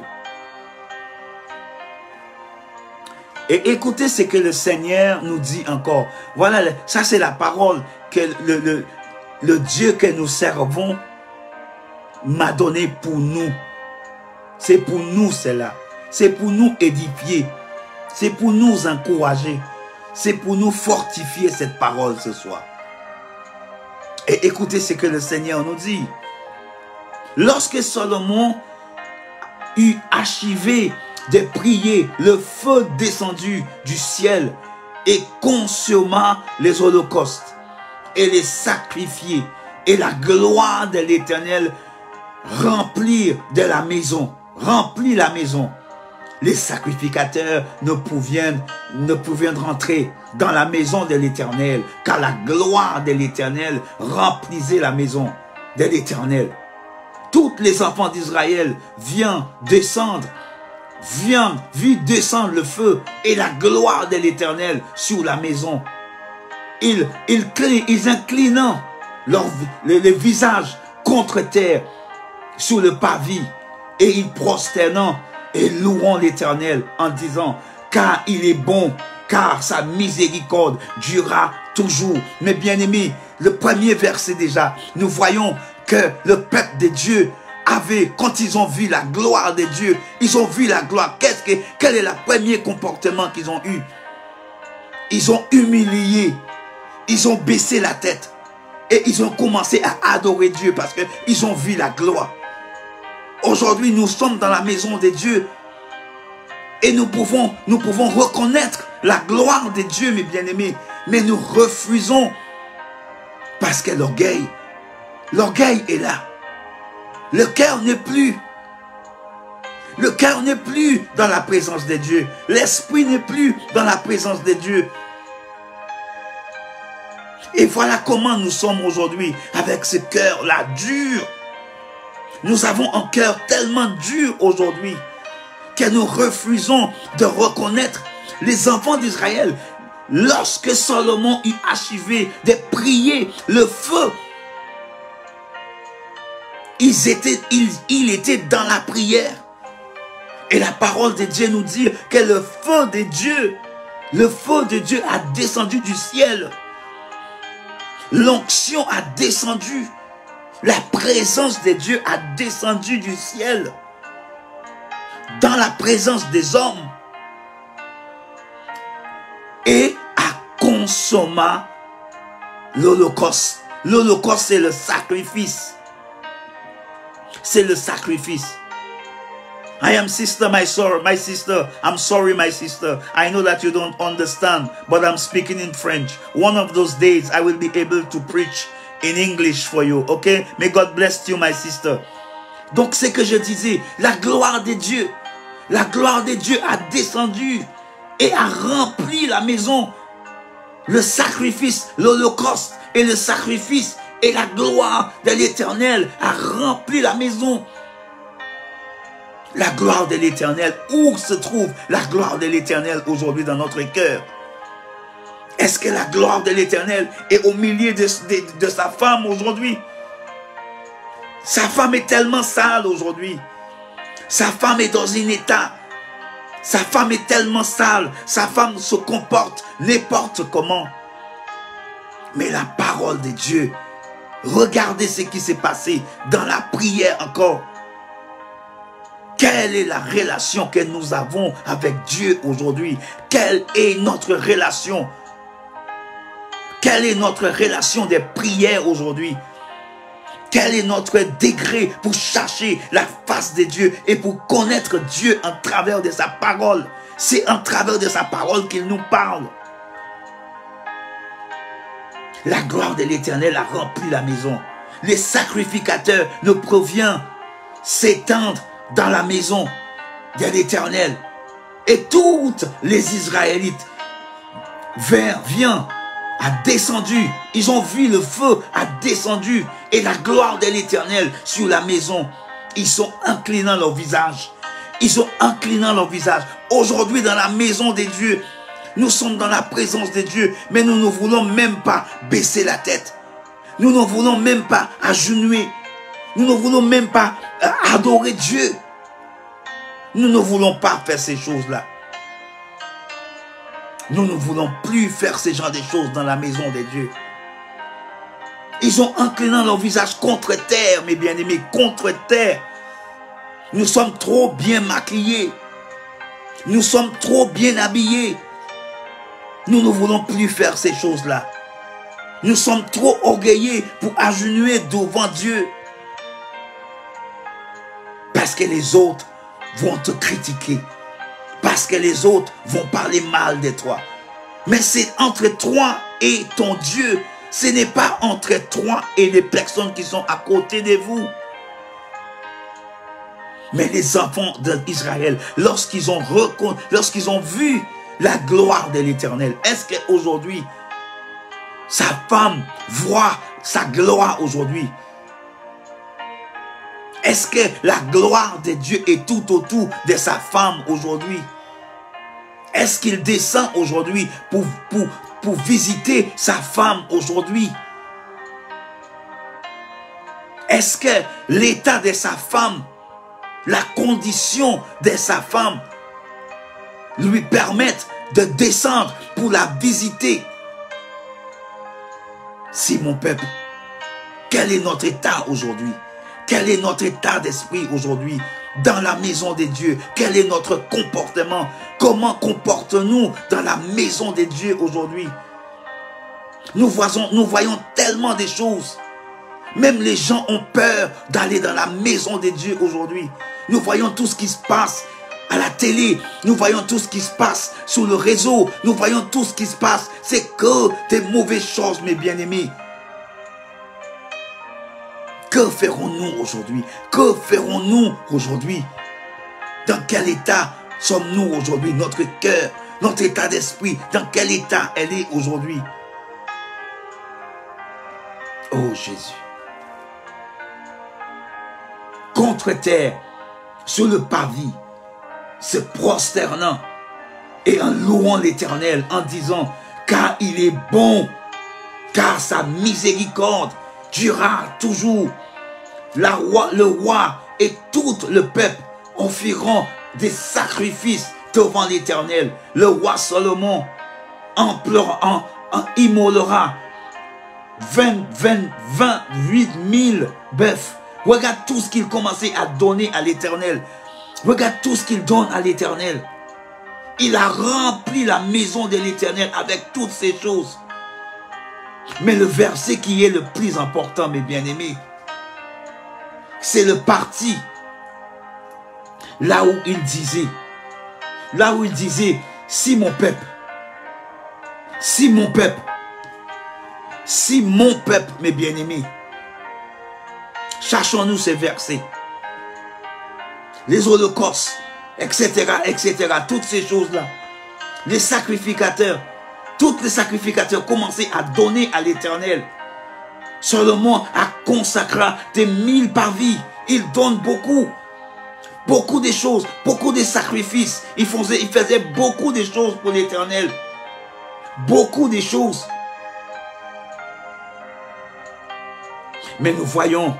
Et écoutez ce que le Seigneur nous dit encore. Voilà, ça c'est la parole que le Dieu que nous servons m'a donné pour nous. C'est pour nous cela. c'est pour nous édifier, c'est pour nous encourager, c'est pour nous fortifier cette parole ce soir. Et écoutez ce que le Seigneur nous dit. Lorsque Salomon eut achevé de prier, le feu descendu du ciel et consuma les holocaustes et les sacrifiés, et la gloire de l'Éternel remplit de la maison, remplit la maison. Les sacrificateurs ne pouvaient rentrer dans la maison de l'Éternel, car la gloire de l'Éternel remplissait la maison de l'Éternel. Tous les enfants d'Israël viennent descendre le feu et la gloire de l'Éternel sur la maison. Ils inclinant les visages contre terre sur le pavis, et ils prosternant et louant l'Éternel en disant, car il est bon, car sa miséricorde durera toujours. Mes bien-aimés, le premier verset déjà, nous voyons que le peuple de Dieu avait, quand ils ont vu la gloire de Dieu, ils ont vu la gloire. Quel est le premier comportement qu'ils ont eu? Ils ont humilié, ils ont baissé la tête et ils ont commencé à adorer Dieu parce qu'ils ont vu la gloire. Aujourd'hui, nous sommes dans la maison de Dieu et nous pouvons reconnaître la gloire de Dieu, mes bien-aimés, mais nous refusons parce que l'orgueil est là. Le cœur n'est plus. Le cœur n'est plus dans la présence de Dieu. L'esprit n'est plus dans la présence de Dieu. Et voilà comment nous sommes aujourd'hui avec ce cœur-là dur. Nous avons un cœur tellement dur aujourd'hui que nous refusons de reconnaître les enfants d'Israël. Lorsque Salomon eut achevé de prier le feu, il était dans la prière. Et la parole de Dieu nous dit que le feu de Dieu a descendu du ciel. L'onction a descendu. La présence de Dieu a descendu du ciel. Dans la présence des hommes. Et a consommé l'Holocauste. L'Holocauste, c'est le sacrifice. C'est le sacrifice. I am sister, my sister. I'm sorry, my sister. I know that you don't understand, but I'm speaking in French. One of those days, I will be able to preach in English for you, okay? May God bless you, my sister. Donc, c'est que je disais, la gloire de Dieu a descendu et a rempli la maison. Le sacrifice, l'Holocauste et le sacrifice et la gloire de l'Éternel a rempli la maison. La gloire de l'Éternel, où se trouve la gloire de l'Éternel aujourd'hui dans notre cœur? Est-ce que la gloire de l'Éternel est au milieu de sa femme aujourd'hui? Sa femme est tellement sale aujourd'hui. Sa femme est dans un état. Sa femme est tellement sale. Sa femme se comporte n'importe comment. Mais la parole de Dieu, regardez ce qui s'est passé dans la prière encore. Quelle est la relation que nous avons avec Dieu aujourd'hui? Quelle est notre relation? Quelle est notre relation de prière aujourd'hui? Quel est notre degré pour chercher la face de Dieu et pour connaître Dieu en travers de sa parole? C'est en travers de sa parole qu'il nous parle. La gloire de l'Éternel a rempli la maison. Les sacrificateurs ne proviennent s'étendre dans la maison de l'Éternel. Et toutes les Israélites viennent, a descendu. Ils ont vu le feu a descendu et la gloire de l'Éternel sur la maison. Ils sont inclinant leur visage. Ils sont inclinant leur visage. Aujourd'hui dans la maison de Dieu, nous sommes dans la présence de Dieu, mais nous ne voulons même pas baisser la tête. Nous ne voulons même pas agenouiller. Nous ne voulons même pas adorer Dieu. Nous ne voulons pas faire ces choses-là. Nous ne voulons plus faire ce genre de choses dans la maison de Dieu. Ils ont incliné leur visage contre terre, mes bien-aimés, contre terre. Nous sommes trop bien maquillés. Nous sommes trop bien habillés. Nous ne voulons plus faire ces choses-là. Nous sommes trop orgueilleux pour agenouiller devant Dieu. Parce que les autres vont te critiquer. Parce que les autres vont parler mal de toi. Mais c'est entre toi et ton Dieu. Ce n'est pas entre toi et les personnes qui sont à côté de vous. Mais les enfants d'Israël, lorsqu'ils ont vu la gloire de l'Éternel, est-ce qu'aujourd'hui, sa femme voit sa gloire aujourd'hui? Est-ce que la gloire de Dieu est tout autour de sa femme aujourd'hui? Est-ce qu'il descend aujourd'hui pour visiter sa femme aujourd'hui? Est-ce que l'état de sa femme, la condition de sa femme lui permettent de descendre pour la visiter? Si mon peuple, quel est notre état aujourd'hui? Quel est notre état d'esprit aujourd'hui dans la maison de Dieu? Quel est notre comportement? Comment comportons-nous dans la maison de Dieu aujourd'hui? Nous voyons tellement de choses. Même les gens ont peur d'aller dans la maison de Dieu aujourd'hui. Nous voyons tout ce qui se passe à la télé. Nous voyons tout ce qui se passe sur le réseau. Nous voyons tout ce qui se passe. C'est que des mauvaises choses, mes bien-aimés. Que ferons-nous aujourd'hui? Que ferons-nous aujourd'hui? Dans quel état sommes-nous aujourd'hui? Notre cœur, notre état d'esprit, dans quel état elle est aujourd'hui? Oh Jésus. Contre terre, sur le pavis, se prosternant et en louant l'Éternel, en disant, car il est bon, car sa miséricorde durera toujours. Le roi et tout le peuple offriront des sacrifices devant l'Éternel. Le roi Salomon immolera 28 000 bœufs. Regarde tout ce qu'il commençait à donner à l'Éternel. Regarde tout ce qu'il donne à l'Éternel. Il a rempli la maison de l'Éternel avec toutes ces choses. Mais le verset qui est le plus important, mes bien-aimés, c'est le parti là où il disait, si mon peuple, mes bien-aimés, cherchons-nous ces versets, les holocaustes, etc., toutes ces choses-là, les sacrificateurs, tous les sacrificateurs commençaient à donner à l'Éternel. Salomon a consacré des 1000 parvis. Il donne beaucoup de choses, beaucoup de sacrifices. Il faisait beaucoup de choses pour l'Éternel. Beaucoup de choses. Mais nous voyons,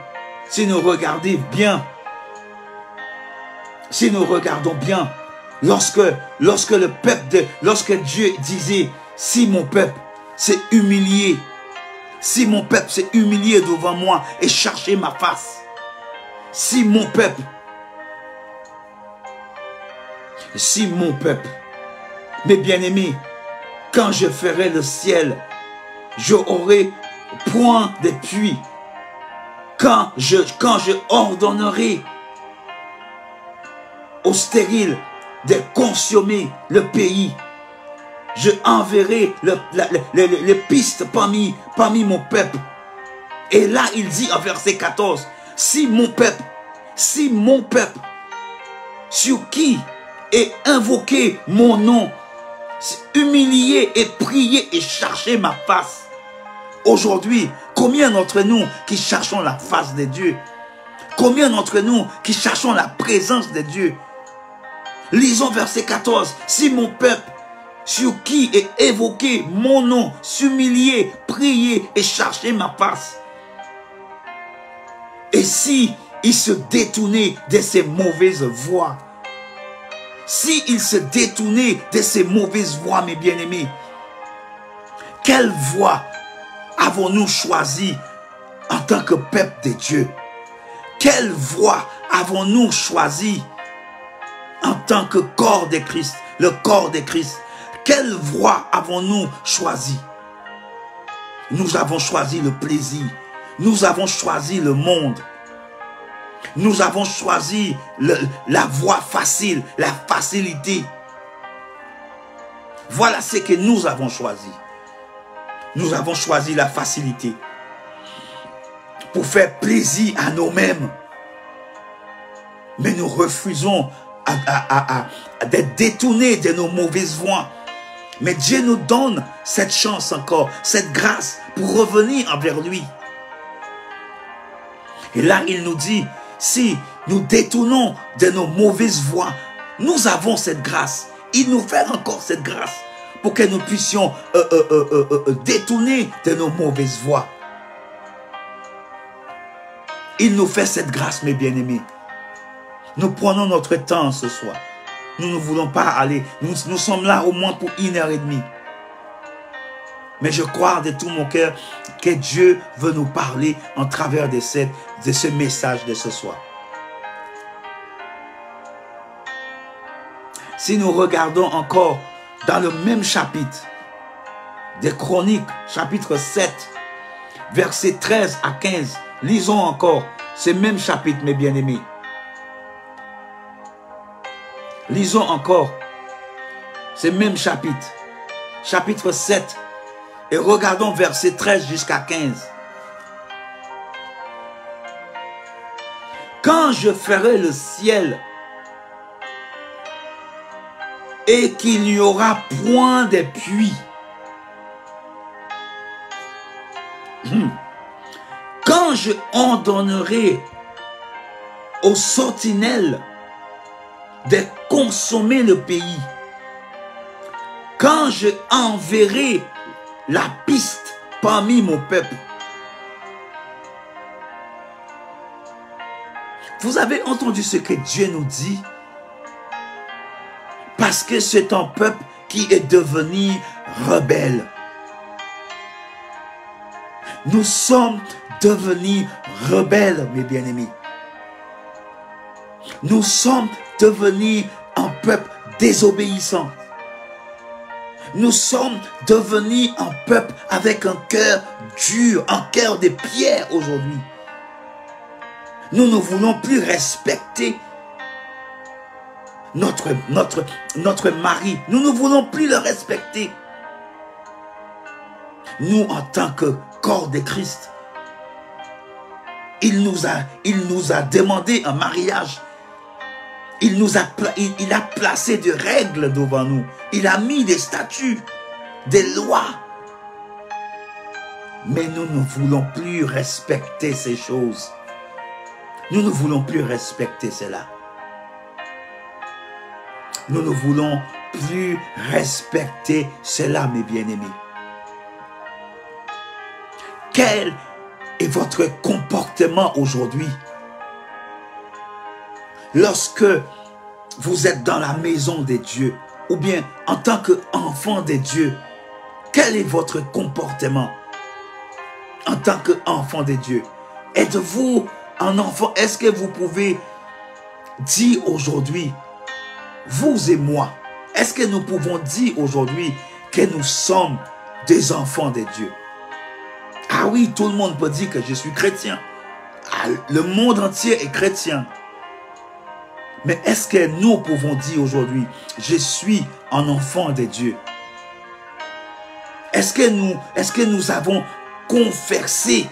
si nous regardons bien, lorsque Dieu disait, si mon peuple s'est humilié, si mon peuple s'est humilié devant moi et cherché ma face, si mon peuple, mes bien-aimés, quand je ferai le ciel, je aurai point de pluie. Quand je ordonnerai aux stériles de consommer le pays, je enverrai les pistes parmi mon peuple. Et là, il dit en verset 14, si mon peuple, sur qui est invoqué mon nom, humilié et prié et chercher ma face. Aujourd'hui, combien d'entre nous qui cherchons la face de Dieu? Combien d'entre nous qui cherchons la présence de Dieu? Lisons verset 14. Si mon peuple, sur qui est évoqué mon nom, s'humilier, prier et chercher ma face. Et si il se détournait de ses mauvaises voies, si il se détournait de ses mauvaises voies, mes bien-aimés, quelle voie avons-nous choisi en tant que peuple de Dieu? Quelle voie avons-nous choisi en tant que corps de Christ, le corps de Christ, quelle voie avons-nous choisi? Nous avons choisi le plaisir. Nous avons choisi le monde. Nous avons choisi la voie facile, la facilité. Voilà ce que nous avons choisi. Nous avons choisi la facilité pour faire plaisir à nous-mêmes. Mais nous refusons d'être détournés de nos mauvaises voies. Mais Dieu nous donne cette chance encore, cette grâce pour revenir envers lui. Et là, il nous dit, si nous détournons de nos mauvaises voies, nous avons cette grâce. Il nous fait encore cette grâce pour que nous puissions détourner de nos mauvaises voies. Il nous fait cette grâce, mes bien-aimés. Nous prenons notre temps ce soir. Nous ne voulons pas aller. Nous sommes là au moins pour 1h30. Mais je crois de tout mon cœur que Dieu veut nous parler en travers de ce message de ce soir. Si nous regardons encore dans le même chapitre des Chroniques, chapitre 7, versets 13 à 15, lisons encore ce même chapitre, mes bien-aimés. Lisons encore ce même chapitre, chapitre 7, et regardons verset 13 jusqu'à 15. Quand je ferai le ciel et qu'il n'y aura point de pluie, quand je ordonnerai aux sentinelles de consommer le pays, quand je enverrai la piste parmi mon peuple. Vous avez entendu ce que Dieu nous dit? Parce que c'est un peuple qui est devenu rebelle. Nous sommes devenus rebelles, mes bien-aimés. Nous sommes devenus un peuple désobéissant. Nous sommes devenus un peuple avec un cœur dur, un cœur de pierre aujourd'hui. Nous ne voulons plus respecter notre mari. Nous ne voulons plus le respecter. Nous, en tant que corps de Christ, il nous a demandé un mariage. Il a placé des règles devant nous. Il a mis des statuts, des lois. Mais nous ne voulons plus respecter ces choses. Nous ne voulons plus respecter cela. Nous ne voulons plus respecter cela, mes bien-aimés. Quel est votre comportement aujourd'hui? Lorsque vous êtes dans la maison de Dieu, ou bien en tant qu'enfant de Dieu, quel est votre comportement en tant qu'enfant de Dieu? Êtes-vous un enfant? Est-ce que vous pouvez dire aujourd'hui, vous et moi, est-ce que nous pouvons dire aujourd'hui que nous sommes des enfants de Dieu? Ah oui, tout le monde peut dire que je suis chrétien. Ah, le monde entier est chrétien. Mais est-ce que nous pouvons dire aujourd'hui, je suis un enfant de Dieu? Est-ce que nous avons confessé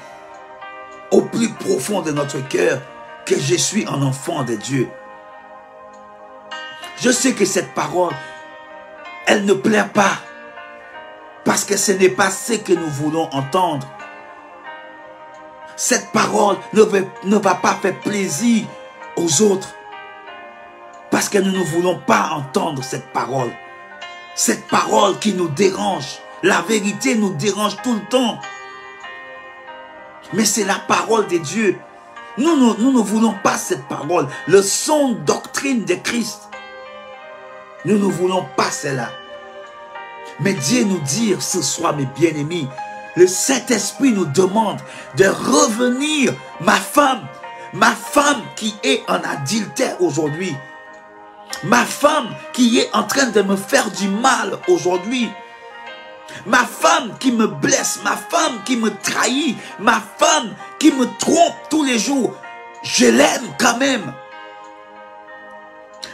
au plus profond de notre cœur que je suis un enfant de Dieu? Je sais que cette parole, elle ne plaît pas. Parce que ce n'est pas ce que nous voulons entendre. Cette parole ne va pas faire plaisir aux autres. Parce que nous ne voulons pas entendre cette parole. Cette parole qui nous dérange. La vérité nous dérange tout le temps. Mais c'est la parole de Dieu. Nous ne voulons pas cette parole. Le son doctrine de Christ. Nous ne voulons pas cela. Mais Dieu nous dit ce soir, mes bien-aimés, le Saint-Esprit nous demande de revenir, ma femme qui est en adultère aujourd'hui, Ma femme qui est en train de me faire du mal aujourd'hui. Ma femme qui me blesse, ma femme qui me trahit, ma femme qui me trompe tous les jours. Je l'aime quand même.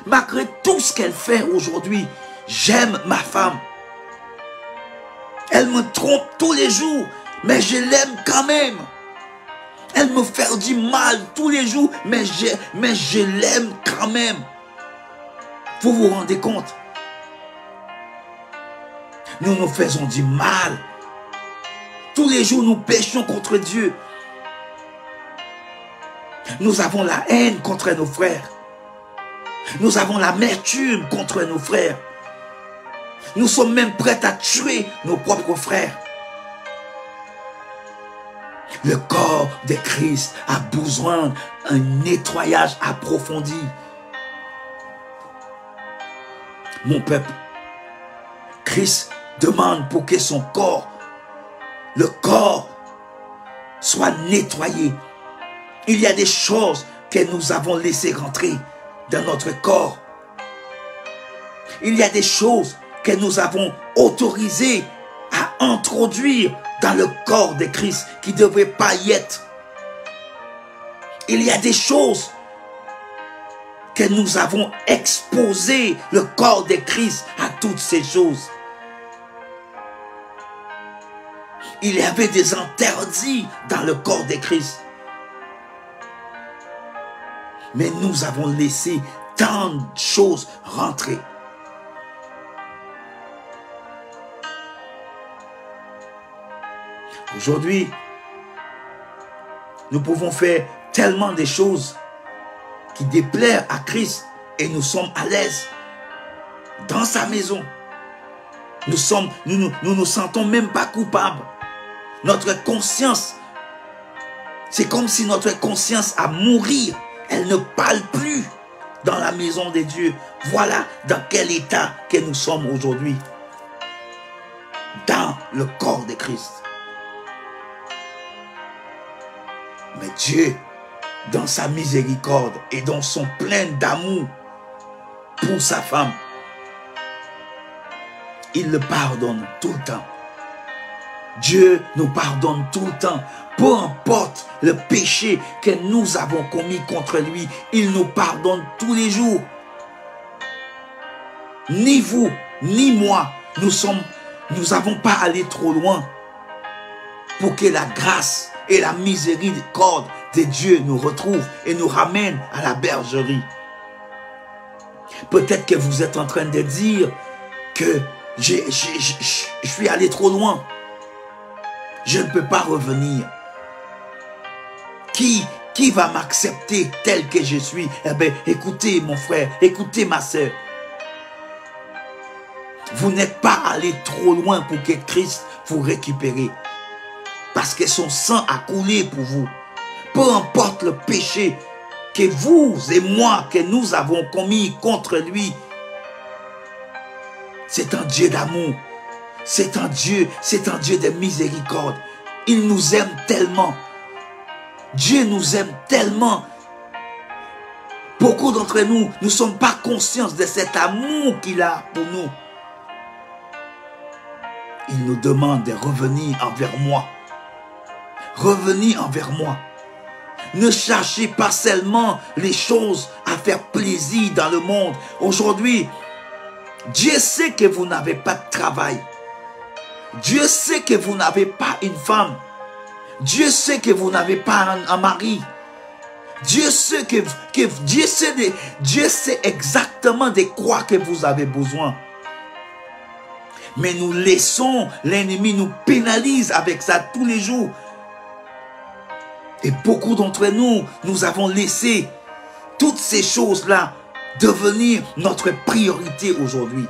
Malgré tout ce qu'elle fait aujourd'hui, j'aime ma femme. Elle me trompe tous les jours, mais je l'aime quand même. Elle me fait du mal tous les jours, mais je l'aime quand même. Vous vous rendez compte? Nous nous faisons du mal. Tous les jours, nous péchons contre Dieu. Nous avons la haine contre nos frères. Nous avons l'amertume contre nos frères. Nous sommes même prêts à tuer nos propres frères. Le corps de Christ a besoin d'un nettoyage approfondi. Mon peuple, Christ demande pour que son corps, le corps, soit nettoyé. Il y a des choses que nous avons laissées rentrer dans notre corps. Il y a des choses que nous avons autorisées à introduire dans le corps de Christ qui ne devraient pas y être. Il y a des choses que nous avons exposé le corps de Christ à toutes ces choses. Il y avait des interdits dans le corps de Christ. Mais nous avons laissé tant de choses rentrer. Aujourd'hui, nous pouvons faire tellement de choses qui déplaisent à Christ et nous sommes à l'aise dans sa maison. Nous nous sentons même pas coupables. Notre conscience, c'est comme si notre conscience a mouru. Elle ne parle plus dans la maison de Dieu. Voilà dans quel état que nous sommes aujourd'hui. Dans le corps de Christ. Mais Dieu, dans sa miséricorde et dans son plein d'amour pour sa femme, il le pardonne tout le temps. Dieu nous pardonne tout le temps. Peu importe le péché que nous avons commis contre lui, il nous pardonne tous les jours. Ni vous, ni moi, nous n'avons pas allé trop loin pour que la grâce et la miséricorde de Dieu nous retrouvent et nous ramènent à la bergerie. Peut-être que vous êtes en train de dire que je suis allé trop loin. Je ne peux pas revenir. Qui va m'accepter tel que je suis? Eh bien, écoutez mon frère, écoutez ma soeur. Vous n'êtes pas allé trop loin pour que Christ vous récupère. Parce que son sang a coulé pour vous. Peu importe le péché que vous et moi, que nous avons commis contre lui. C'est un Dieu d'amour. C'est un Dieu de miséricorde. Il nous aime tellement. Dieu nous aime tellement. Beaucoup d'entre nous ne sommes pas conscients de cet amour qu'il a pour nous. Il nous demande de revenir envers moi. Revenir envers moi. Ne cherchez pas seulement les choses à faire plaisir dans le monde. Aujourd'hui, Dieu sait que vous n'avez pas de travail. Dieu sait que vous n'avez pas une femme. Dieu sait que vous n'avez pas un mari. Dieu sait Dieu sait exactement de quoi que vous avez besoin. Mais nous laissons l'ennemi nous pénalise avec ça tous les jours. Et beaucoup d'entre nous, nous avons laissé toutes ces choses-là devenir notre priorité aujourd'hui.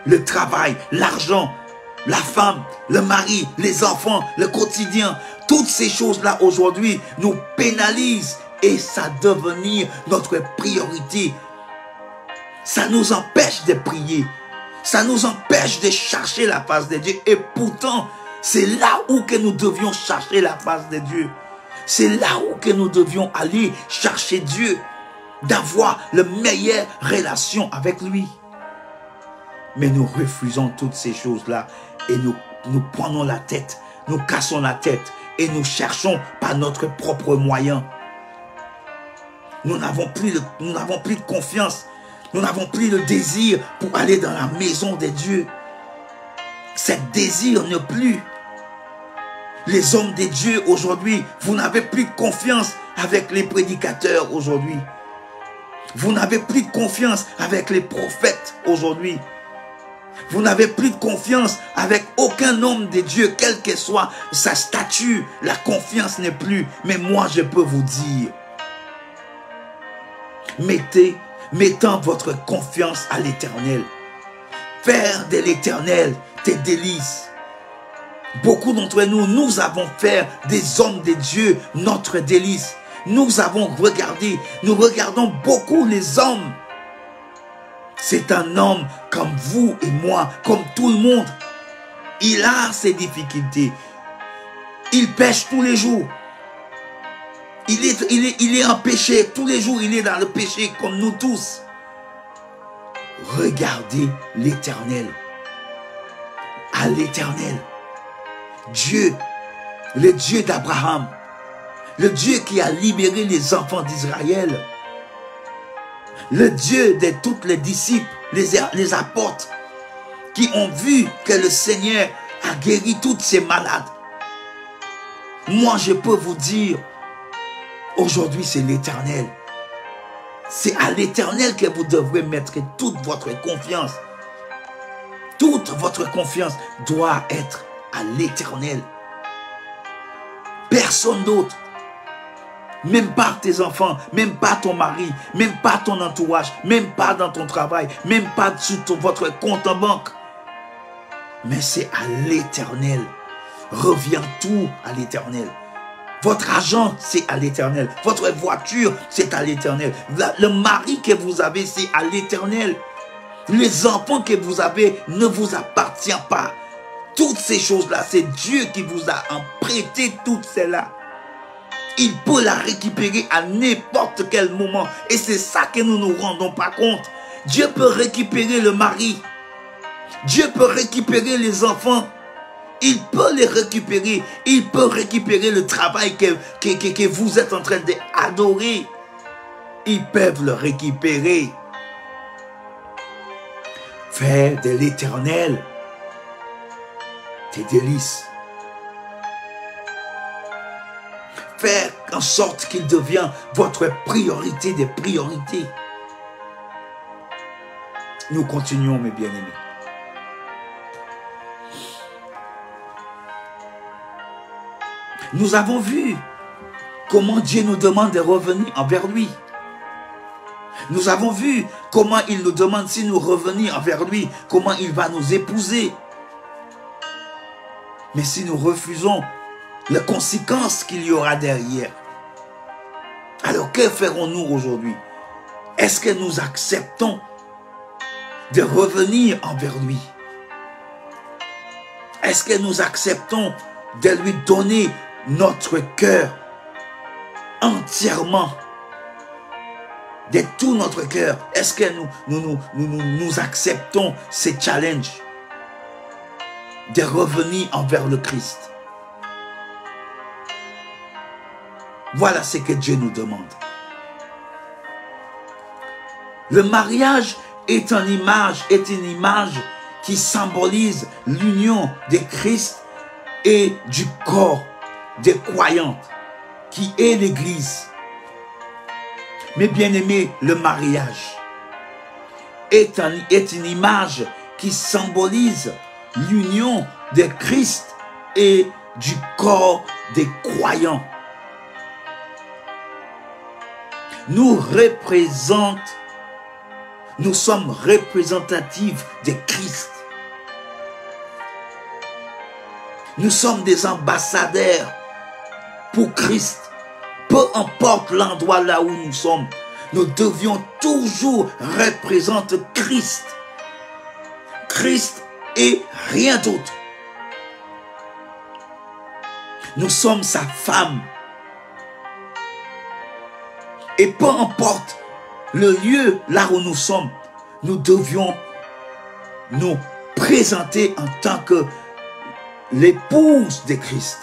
Le travail, l'argent, la femme, le mari, les enfants, le quotidien. Toutes ces choses-là aujourd'hui nous pénalisent et ça devenir notre priorité. Ça nous empêche de prier. Ça nous empêche de chercher la face de Dieu. Et pourtant, c'est là où que nous devions chercher la face de Dieu. C'est là où que nous devions aller chercher Dieu. d'avoir la meilleure relation avec lui. Mais nous refusons toutes ces choses-là et nous prenons la tête, nous cassons la tête et nous cherchons par notre propre moyen. Nous n'avons plus de confiance, nous n'avons plus le désir pour aller dans la maison de Dieu. Ce désir n'est plus. Les hommes de Dieu aujourd'hui, vous n'avez plus de confiance avec les prédicateurs aujourd'hui. Vous n'avez plus de confiance avec les prophètes aujourd'hui. Vous n'avez plus de confiance avec aucun homme de Dieu, quelle que soit sa stature. La confiance n'est plus. Mais moi, je peux vous dire, mettant votre confiance à l'Éternel. Faire de l'Éternel tes délices. Beaucoup d'entre nous, nous avons fait des hommes de Dieu notre délice. Nous avons regardé, nous regardons beaucoup les hommes. C'est un homme comme vous et moi, comme tout le monde. Il a ses difficultés. Il pêche tous les jours. Il est en péché. Tous les jours, il est dans le péché comme nous tous. Regardez l'Éternel. À l'Éternel. Dieu, le Dieu d'Abraham. Le Dieu qui a libéré les enfants d'Israël. Le Dieu de tous les disciples, les apôtres, qui ont vu que le Seigneur a guéri tous ces malades. Moi, je peux vous dire, aujourd'hui, c'est l'Éternel. C'est à l'Éternel que vous devrez mettre toute votre confiance. Toute votre confiance doit être à l'Éternel. Personne d'autre. Même pas tes enfants, même pas ton mari, même pas ton entourage, même pas dans ton travail, même pas sur votre compte en banque. Mais c'est à l'Éternel. Reviens tout à l'Éternel. Votre argent, c'est à l'Éternel. Votre voiture, c'est à l'Éternel. Le mari que vous avez, c'est à l'Éternel. Les enfants que vous avez ne vous appartiennent pas. Toutes ces choses-là, c'est Dieu qui vous a prêté toutes celles-là. Il peut la récupérer à n'importe quel moment. Et c'est ça que nous ne nous rendons pas compte. Dieu peut récupérer le mari. Dieu peut récupérer les enfants. Il peut les récupérer. Il peut récupérer le travail que vous êtes en train d'adorer. Ils peuvent le récupérer. Fais de l'Éternel tes délices. Faire en sorte qu'il devienne votre priorité des priorités. Nous continuons, mes bien-aimés. Nous avons vu comment Dieu nous demande de revenir envers lui. Nous avons vu comment il nous demande si nous revenons envers lui, comment il va nous épouser. Mais si nous refusons, les conséquences qu'il y aura derrière. Alors que ferons-nous aujourd'hui? Est-ce que nous acceptons de revenir envers lui? Est-ce que nous acceptons de lui donner notre cœur entièrement, de tout notre cœur? Est-ce que nous acceptons ces challenges de revenir envers le Christ? Voilà ce que Dieu nous demande. Le mariage est une image qui symbolise l'union de Christ et du corps des croyantes, qui est l'Église. Mes bien-aimés, le mariage est une image qui symbolise l'union de Christ et du corps des croyants. Nous sommes représentatifs de Christ. Nous sommes des ambassadeurs pour Christ. Peu importe l'endroit là où nous sommes, nous devions toujours représenter Christ. Christ et rien d'autre. Nous sommes sa femme. Et peu importe le lieu là où nous sommes, nous devions nous présenter en tant que l'épouse de Christ.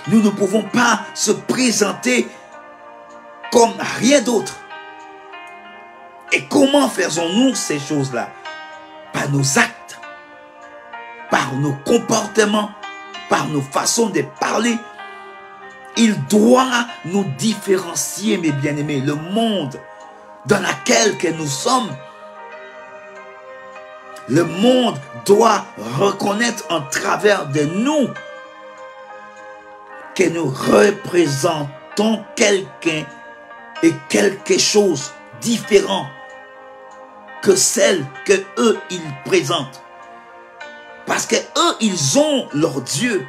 Nous ne pouvons pas se présenter comme rien d'autre. Et comment faisons-nous ces choses-là? Par nos actes, par nos comportements, par nos façons de parler. Il doit nous différencier, mes bien-aimés. Le monde dans lequel que nous sommes, le monde doit reconnaître en travers de nous que nous représentons quelqu'un et quelque chose différent que celle que eux ils présentent. Parce que eux ils ont leur Dieu.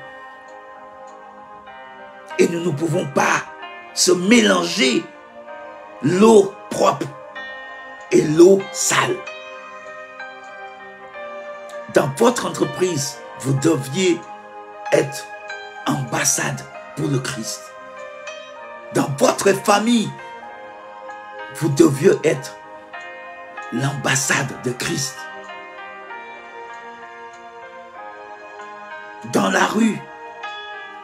Et nous ne pouvons pas se mélanger l'eau propre et l'eau sale. Dans votre entreprise, vous deviez être ambassade pour le Christ. Dans votre famille, vous deviez être l'ambassade de Christ. Dans la rue,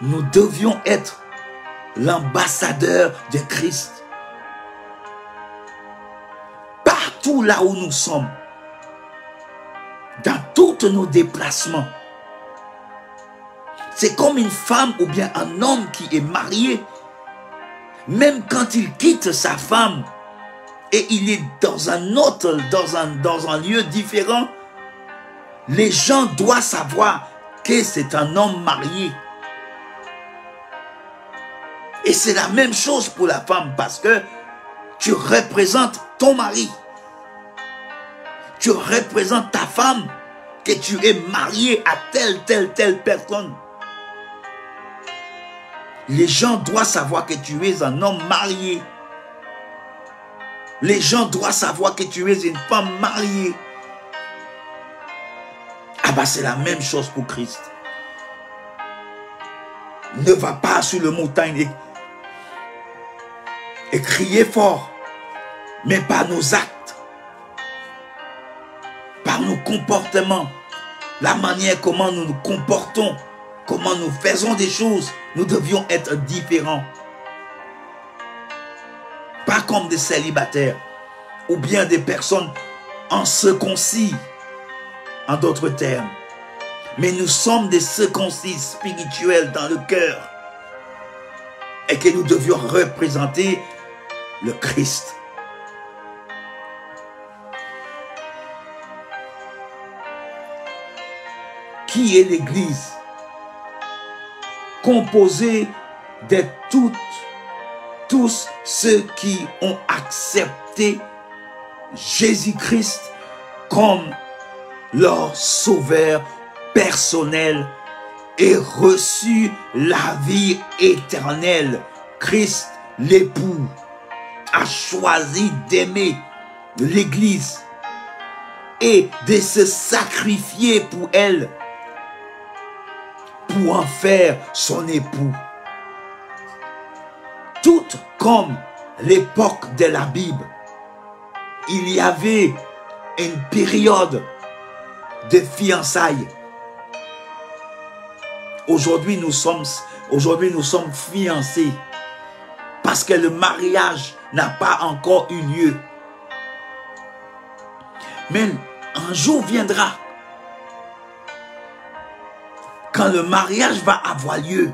nous devions être l'ambassadeur de Christ. Partout là où nous sommes, dans tous nos déplacements, c'est comme une femme ou bien un homme qui est marié. Même quand il quitte sa femme et il est dans un autre, dans un lieu différent, les gens doivent savoir que c'est un homme marié. Et c'est la même chose pour la femme parce que tu représentes ton mari. Tu représentes ta femme, que tu es marié à telle personne. Les gens doivent savoir que tu es un homme marié. Les gens doivent savoir que tu es une femme mariée. Ah bah c'est la même chose pour Christ. Ne va pas sur le montagne et crier fort, mais par nos actes, par nos comportements, la manière comment nous nous comportons, comment nous faisons des choses, nous devions être différents. Pas comme des célibataires ou bien des personnes incirconcis, en d'autres termes. Mais nous sommes des circoncis spirituels dans le cœur et que nous devions représenter le Christ. Qui est l'Église? Composée de tous ceux qui ont accepté Jésus-Christ comme leur sauveur personnel et reçu la vie éternelle. Christ, l'époux, a choisi d'aimer l'Église et de se sacrifier pour elle, pour en faire son époux. Tout comme l'époque de la Bible, il y avait une période de fiançailles. Aujourd'hui, nous sommes fiancés parce que le mariage n'a pas encore eu lieu. Mais un jour viendra quand le mariage va avoir lieu.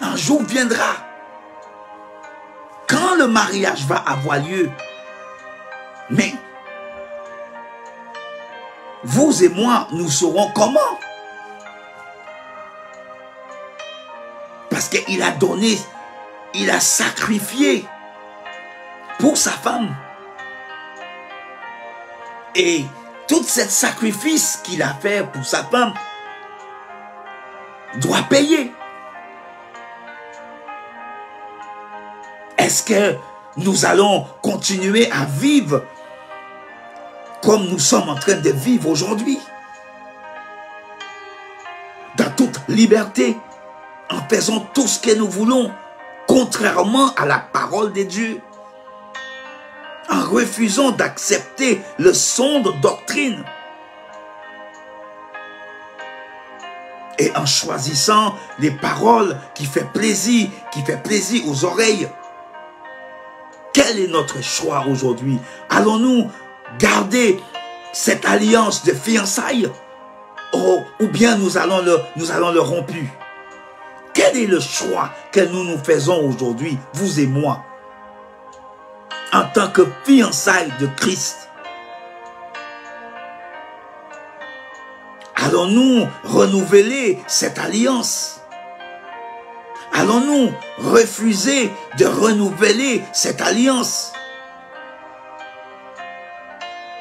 Un jour viendra quand le mariage va avoir lieu. Mais vous et moi, nous saurons comment. Parce qu'il a donné, il a sacrifié pour sa femme. Et tout ce sacrifice qu'il a fait pour sa femme doit payer. Est-ce que nous allons continuer à vivre comme nous sommes en train de vivre aujourd'hui? Dans toute liberté, en faisant tout ce que nous voulons, contrairement à la parole de Dieu, en refusant d'accepter le son de doctrine et en choisissant les paroles qui fait plaisir aux oreilles. Quel est notre choix aujourd'hui? Allons-nous garder cette alliance de fiançailles ou bien nous allons le rompre? Quel est le choix que nous faisons aujourd'hui, vous et moi, en tant que fiançailles de Christ? Allons-nous renouveler cette alliance? Allons-nous refuser de renouveler cette alliance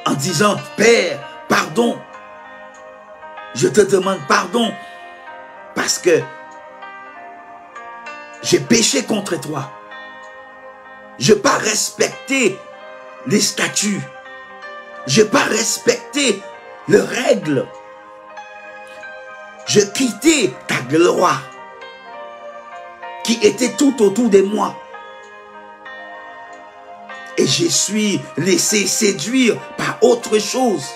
en disant, Père, pardon, je te demande pardon parce que j'ai péché contre toi. Je n'ai pas respecté les statuts. Je n'ai pas respecté les règles. Je quittais ta gloire qui était tout autour de moi. Et je suis laissé séduire par autre chose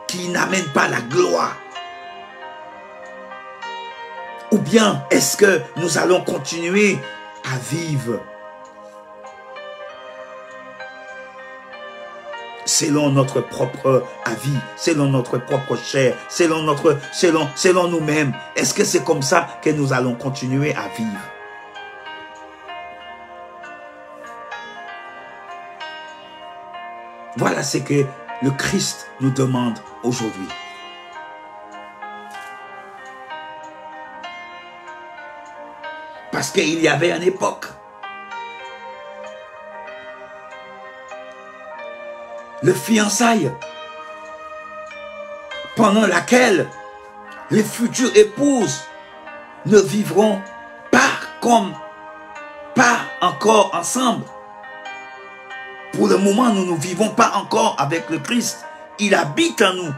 qui n'amène pas la gloire. Ou bien est-ce que nous allons continuer à vivre selon notre propre avis, selon notre propre chair, selon nous-mêmes? Est-ce que c'est comme ça que nous allons continuer à vivre? Voilà ce que le Christ nous demande aujourd'hui. Parce qu'il y avait une époque, le fiançailles, pendant laquelle les futures épouses ne vivront pas encore ensemble. Pour le moment, nous ne vivons pas encore avec le Christ. Il habite en nous.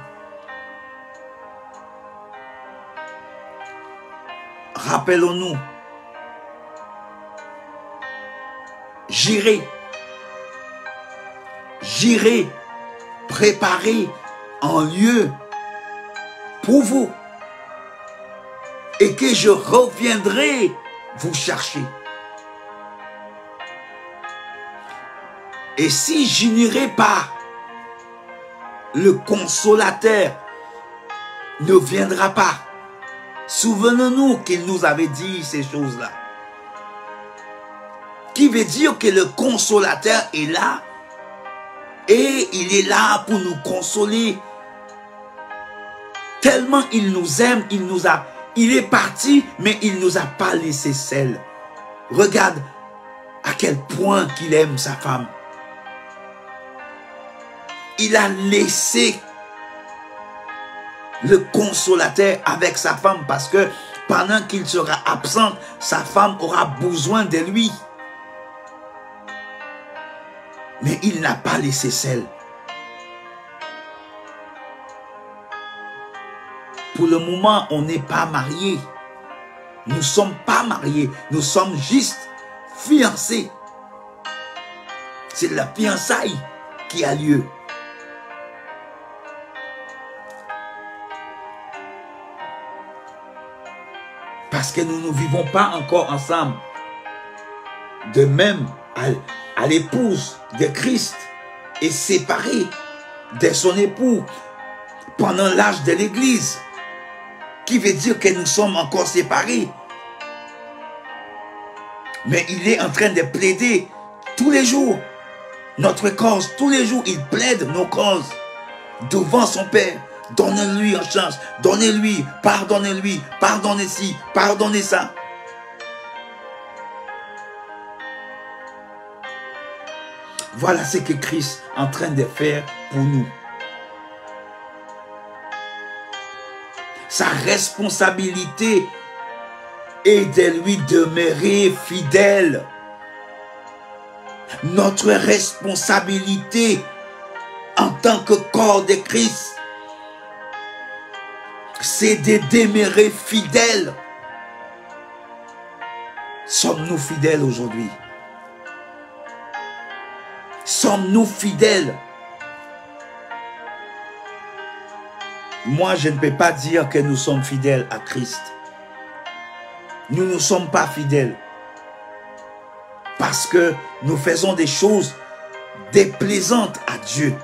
Rappelons-nous, j'irai préparer un lieu pour vous et que je reviendrai vous chercher. Et si je n'irai pas, le consolateur ne viendra pas. Souvenons-nous qu'il nous avait dit ces choses-là. Qui veut dire que le consolateur est là et il est là pour nous consoler. Tellement il nous aime, il est parti, mais il ne nous a pas laissé seul. Regarde à quel point qu'il aime sa femme. Il a laissé le consolateur avec sa femme parce que pendant qu'il sera absent, sa femme aura besoin de lui. Mais il n'a pas laissé seul. Pour le moment, on n'est pas mariés. Nous ne sommes pas mariés. Nous sommes juste fiancés. C'est la fiançaille qui a lieu. Parce que nous ne vivons pas encore ensemble. De même, à l'épouse de Christ est séparée de son époux pendant l'âge de l'Église, qui veut dire que nous sommes encore séparés. Mais il est en train de plaider tous les jours notre cause. Tous les jours, il plaide nos causes devant son Père. Donnez-lui une chance, donnez-lui, pardonnez ci, pardonnez ça. Voilà ce que Christ est en train de faire pour nous. Sa responsabilité est de lui demeurer fidèle. Notre responsabilité en tant que corps de Christ, c'est de demeurer fidèle. Sommes-nous fidèles aujourd'hui? Sommes-nous fidèles? Moi, je ne peux pas dire que nous sommes fidèles à Christ. Nous ne sommes pas fidèles parce que nous faisons des choses déplaisantes à Dieu.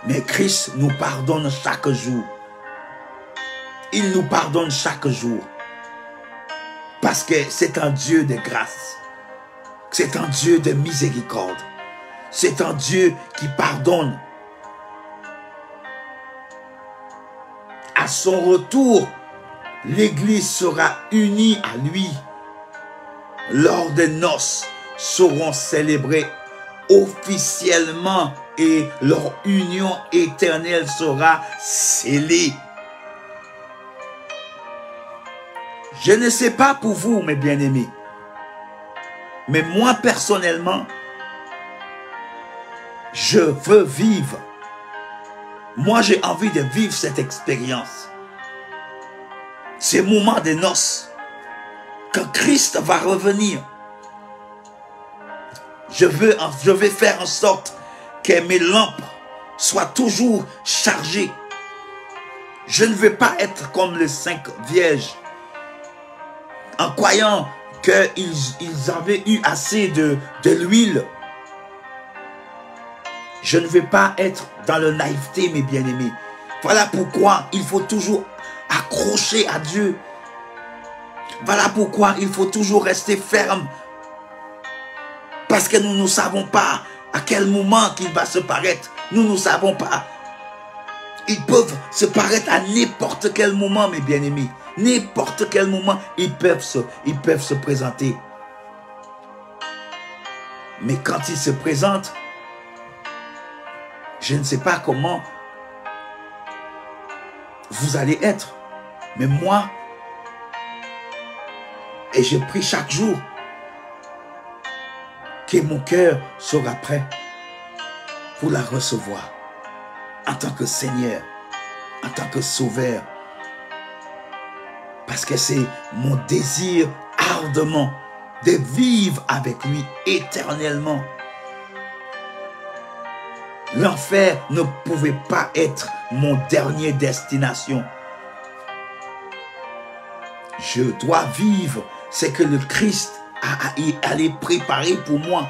Mais Christ nous pardonne chaque jour. Il nous pardonne chaque jour. Parce que c'est un Dieu de grâce. C'est un Dieu de miséricorde. C'est un Dieu qui pardonne. À son retour, l'Église sera unie à lui. Lors des noces seront célébrées officiellement et leur union éternelle sera scellée. Je ne sais pas pour vous, mes bien-aimés, mais moi personnellement, je veux vivre. Moi, j'ai envie de vivre cette expérience. Ces moments de noces, quand Christ va revenir, je vais faire en sorte que mes lampes soient toujours chargées. Je ne veux pas être comme les 5 vierges, en croyant qu'ils avaient eu assez de l'huile. Je ne veux pas être dans la naïveté, mes bien-aimés. Voilà pourquoi il faut toujours accrocher à Dieu. Voilà pourquoi il faut toujours rester ferme. Parce que nous ne savons pas à quel moment qu'il va se paraître. Nous ne savons pas. Ils peuvent se paraître à n'importe quel moment, mes bien-aimés. N'importe quel moment, ils peuvent se présenter. Mais quand ils se présentent, je ne sais pas comment vous allez être. Mais moi, et je prie chaque jour que mon cœur sera prêt pour la recevoir en tant que Seigneur, en tant que Sauveur. Parce que c'est mon désir ardemment de vivre avec lui éternellement. L'enfer ne pouvait pas être mon dernier destination. Je dois vivre ce que le Christ allait préparer pour moi.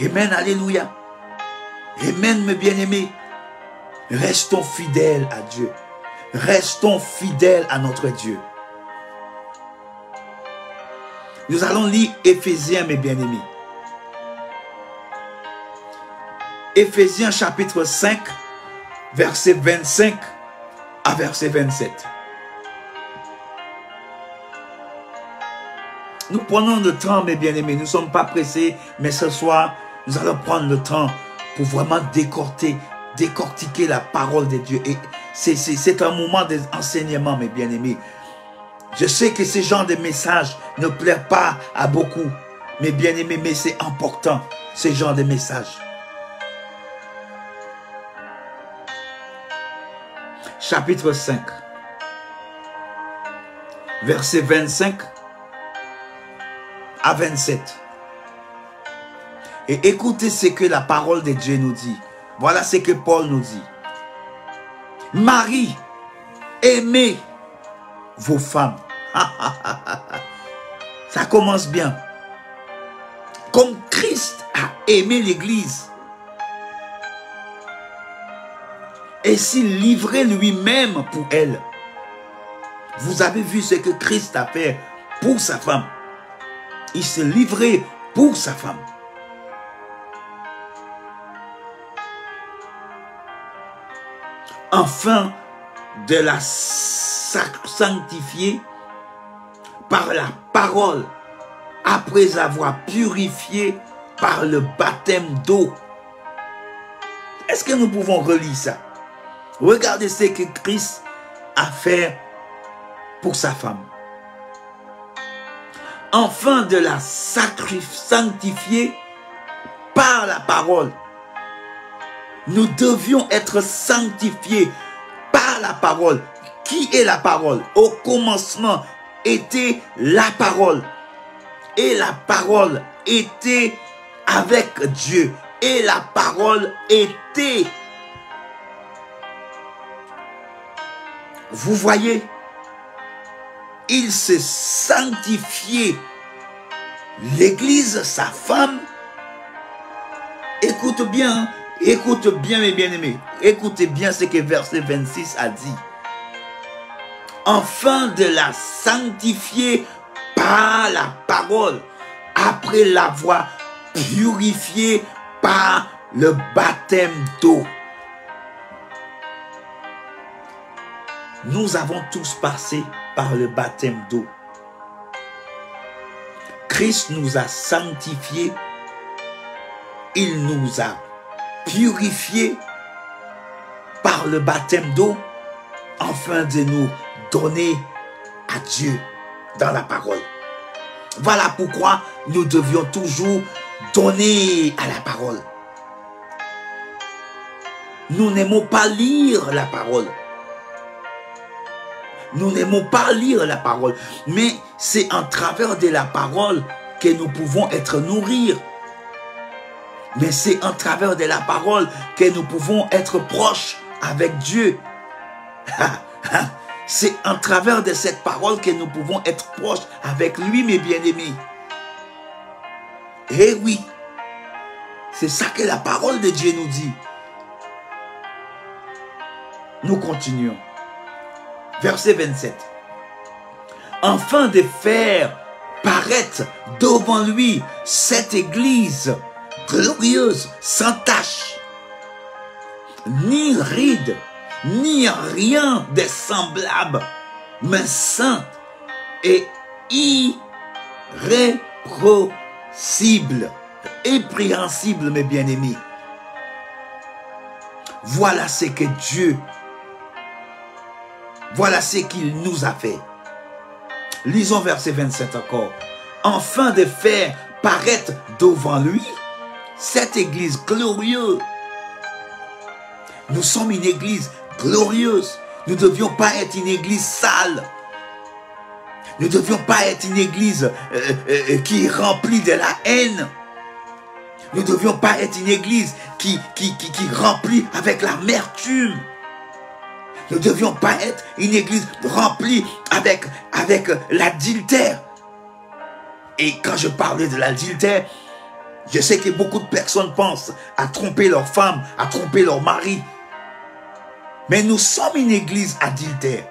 Amen, alléluia. Amen, mes bien-aimés. Restons fidèles à Dieu. Restons fidèles à notre Dieu. Nous allons lire Éphésiens, mes bien-aimés. Éphésiens chapitre 5, verset 25 à verset 27. Nous prenons le temps, mes bien-aimés. Nous ne sommes pas pressés, mais ce soir, nous allons prendre le temps pour vraiment décortiquer la parole de Dieu. Et c'est un moment d'enseignement, mes bien-aimés. Je sais que ce genre de messages ne plaît pas à beaucoup, mes bien-aimés, mais c'est important, ce genre de messages. Chapitre 5, verset 25 à 27. Et écoutez ce que la parole de Dieu nous dit. Voilà ce que Paul nous dit. Marie, aimez vos femmes. Ça commence bien. Comme Christ a aimé l'Église. Et s'il livrait lui-même pour elle. Vous avez vu ce que Christ a fait pour sa femme. Il se livrait pour sa femme. Afin de la sanctifier par la parole, après avoir purifié par le baptême d'eau. Est-ce que nous pouvons relire ça? Regardez ce que Christ a fait pour sa femme. Afin de la sanctifier par la parole. Nous devions être sanctifiés par la parole. Qui est la parole? Au commencement était la parole. Et la parole était avec Dieu. Et la parole était. Vous voyez, il s'est sanctifié. L'Église, sa femme. Écoute bien mes bien-aimés. Écoutez bien ce que verset 26 a dit. Afin de la sanctifier par la parole, après l'avoir purifiée par le baptême d'eau. Nous avons tous passé par le baptême d'eau. Christ nous a sanctifiés, il nous a purifiés par le baptême d'eau, afin de nous donner à Dieu dans la parole. Voilà pourquoi nous devions toujours donner à la parole. Nous n'aimons pas lire la parole. Nous n'aimons pas lire la parole, mais c'est en travers de la parole que nous pouvons être nourris. Mais c'est en travers de la parole que nous pouvons être proches avec Dieu. C'est en travers de cette parole que nous pouvons être proches avec lui, mes bien-aimés. Eh oui, c'est ça que la parole de Dieu nous dit. Nous continuons. Verset 27. Afin de faire paraître devant lui cette église glorieuse, sans tache, ni ride, ni rien de semblable, mais sainte et irrépréhensible. Irrépréhensible, mes bien-aimés. Voilà ce que Dieu, voilà ce qu'il nous a fait. Lisons verset 27 encore. Afin de faire paraître devant lui cette église glorieuse. Nous sommes une église glorieuse. Nous ne devions pas être une église sale. Nous ne devions pas être une église qui est remplie de la haine. Nous ne devions pas être une église qui remplit avec l'amertume. Nous ne devions pas être une église remplie avec l'adultère. Et quand je parlais de l'adultère, je sais que beaucoup de personnes pensent à tromper leur femme, à tromper leur mari. Mais nous sommes une église adultère.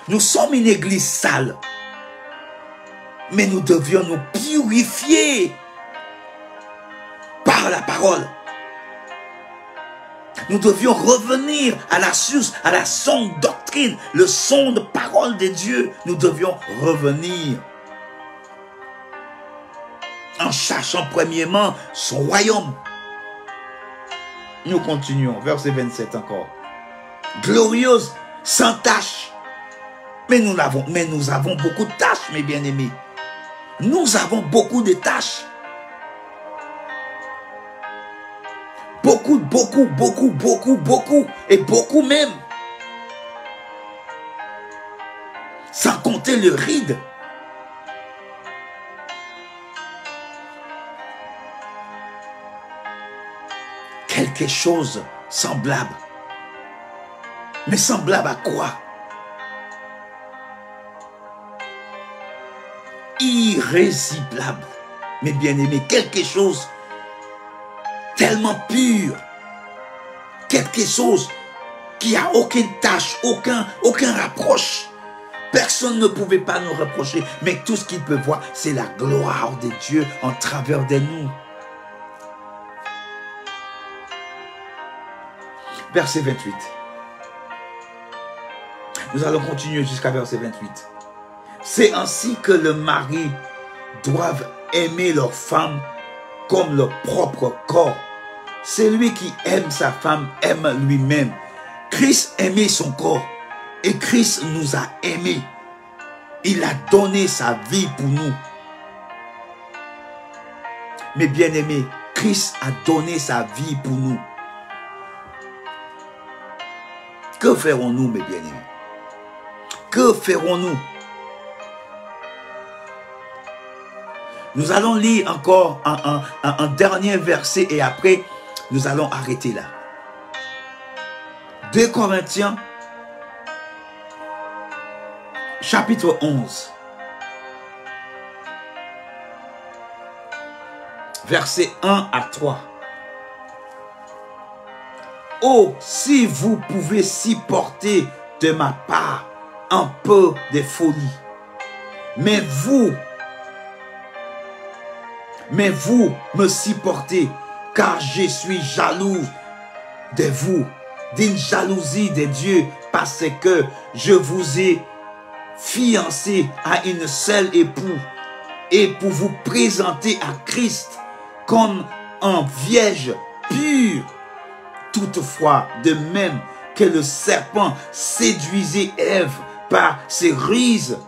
Nous sommes une église sale. Mais nous devions nous purifier par la parole. Nous devions revenir à la source, à la sonde doctrine, le son de parole de Dieu. Nous devions revenir en cherchant premièrement son royaume. Nous continuons, verset 27 encore. Glorieuse, sans tache. Mais nous avons beaucoup de tâches, mes bien-aimés. Nous avons beaucoup de tâches. Beaucoup, et beaucoup même. Sans compter le ride. Quelque chose semblable. Mais semblable à quoi? Irrésistible. Mes bien-aimés, quelque chose tellement pur, quelque chose qui a aucune tâche, aucun rapproche. Personne ne pouvait pas nous reprocher, mais tout ce qu'il peut voir, c'est la gloire de Dieu en travers de nous. Verset 28. Nous allons continuer jusqu'à verset 28. C'est ainsi que le mari doivent aimer leur femme comme leur propre corps. Celui qui aime sa femme aime lui-même. Christ aimait son corps et Christ nous a aimés. Il a donné sa vie pour nous. Mes bien-aimés, Christ a donné sa vie pour nous. Que ferons-nous, mes bien-aimés? Que ferons-nous? Nous allons lire encore un dernier verset et après, nous allons arrêter là. 2 Corinthiens, chapitre 11. Versets 1 à 3. Oh, si vous pouvez supporter de ma part un peu de folie, mais vous me supportez, car je suis jaloux de vous, d'une jalousie de Dieu, parce que je vous ai fiancé à une seule épouse, et pour vous présenter à Christ comme un vierge pur. Toutefois, de même que le serpent séduisait Ève par ses ruses,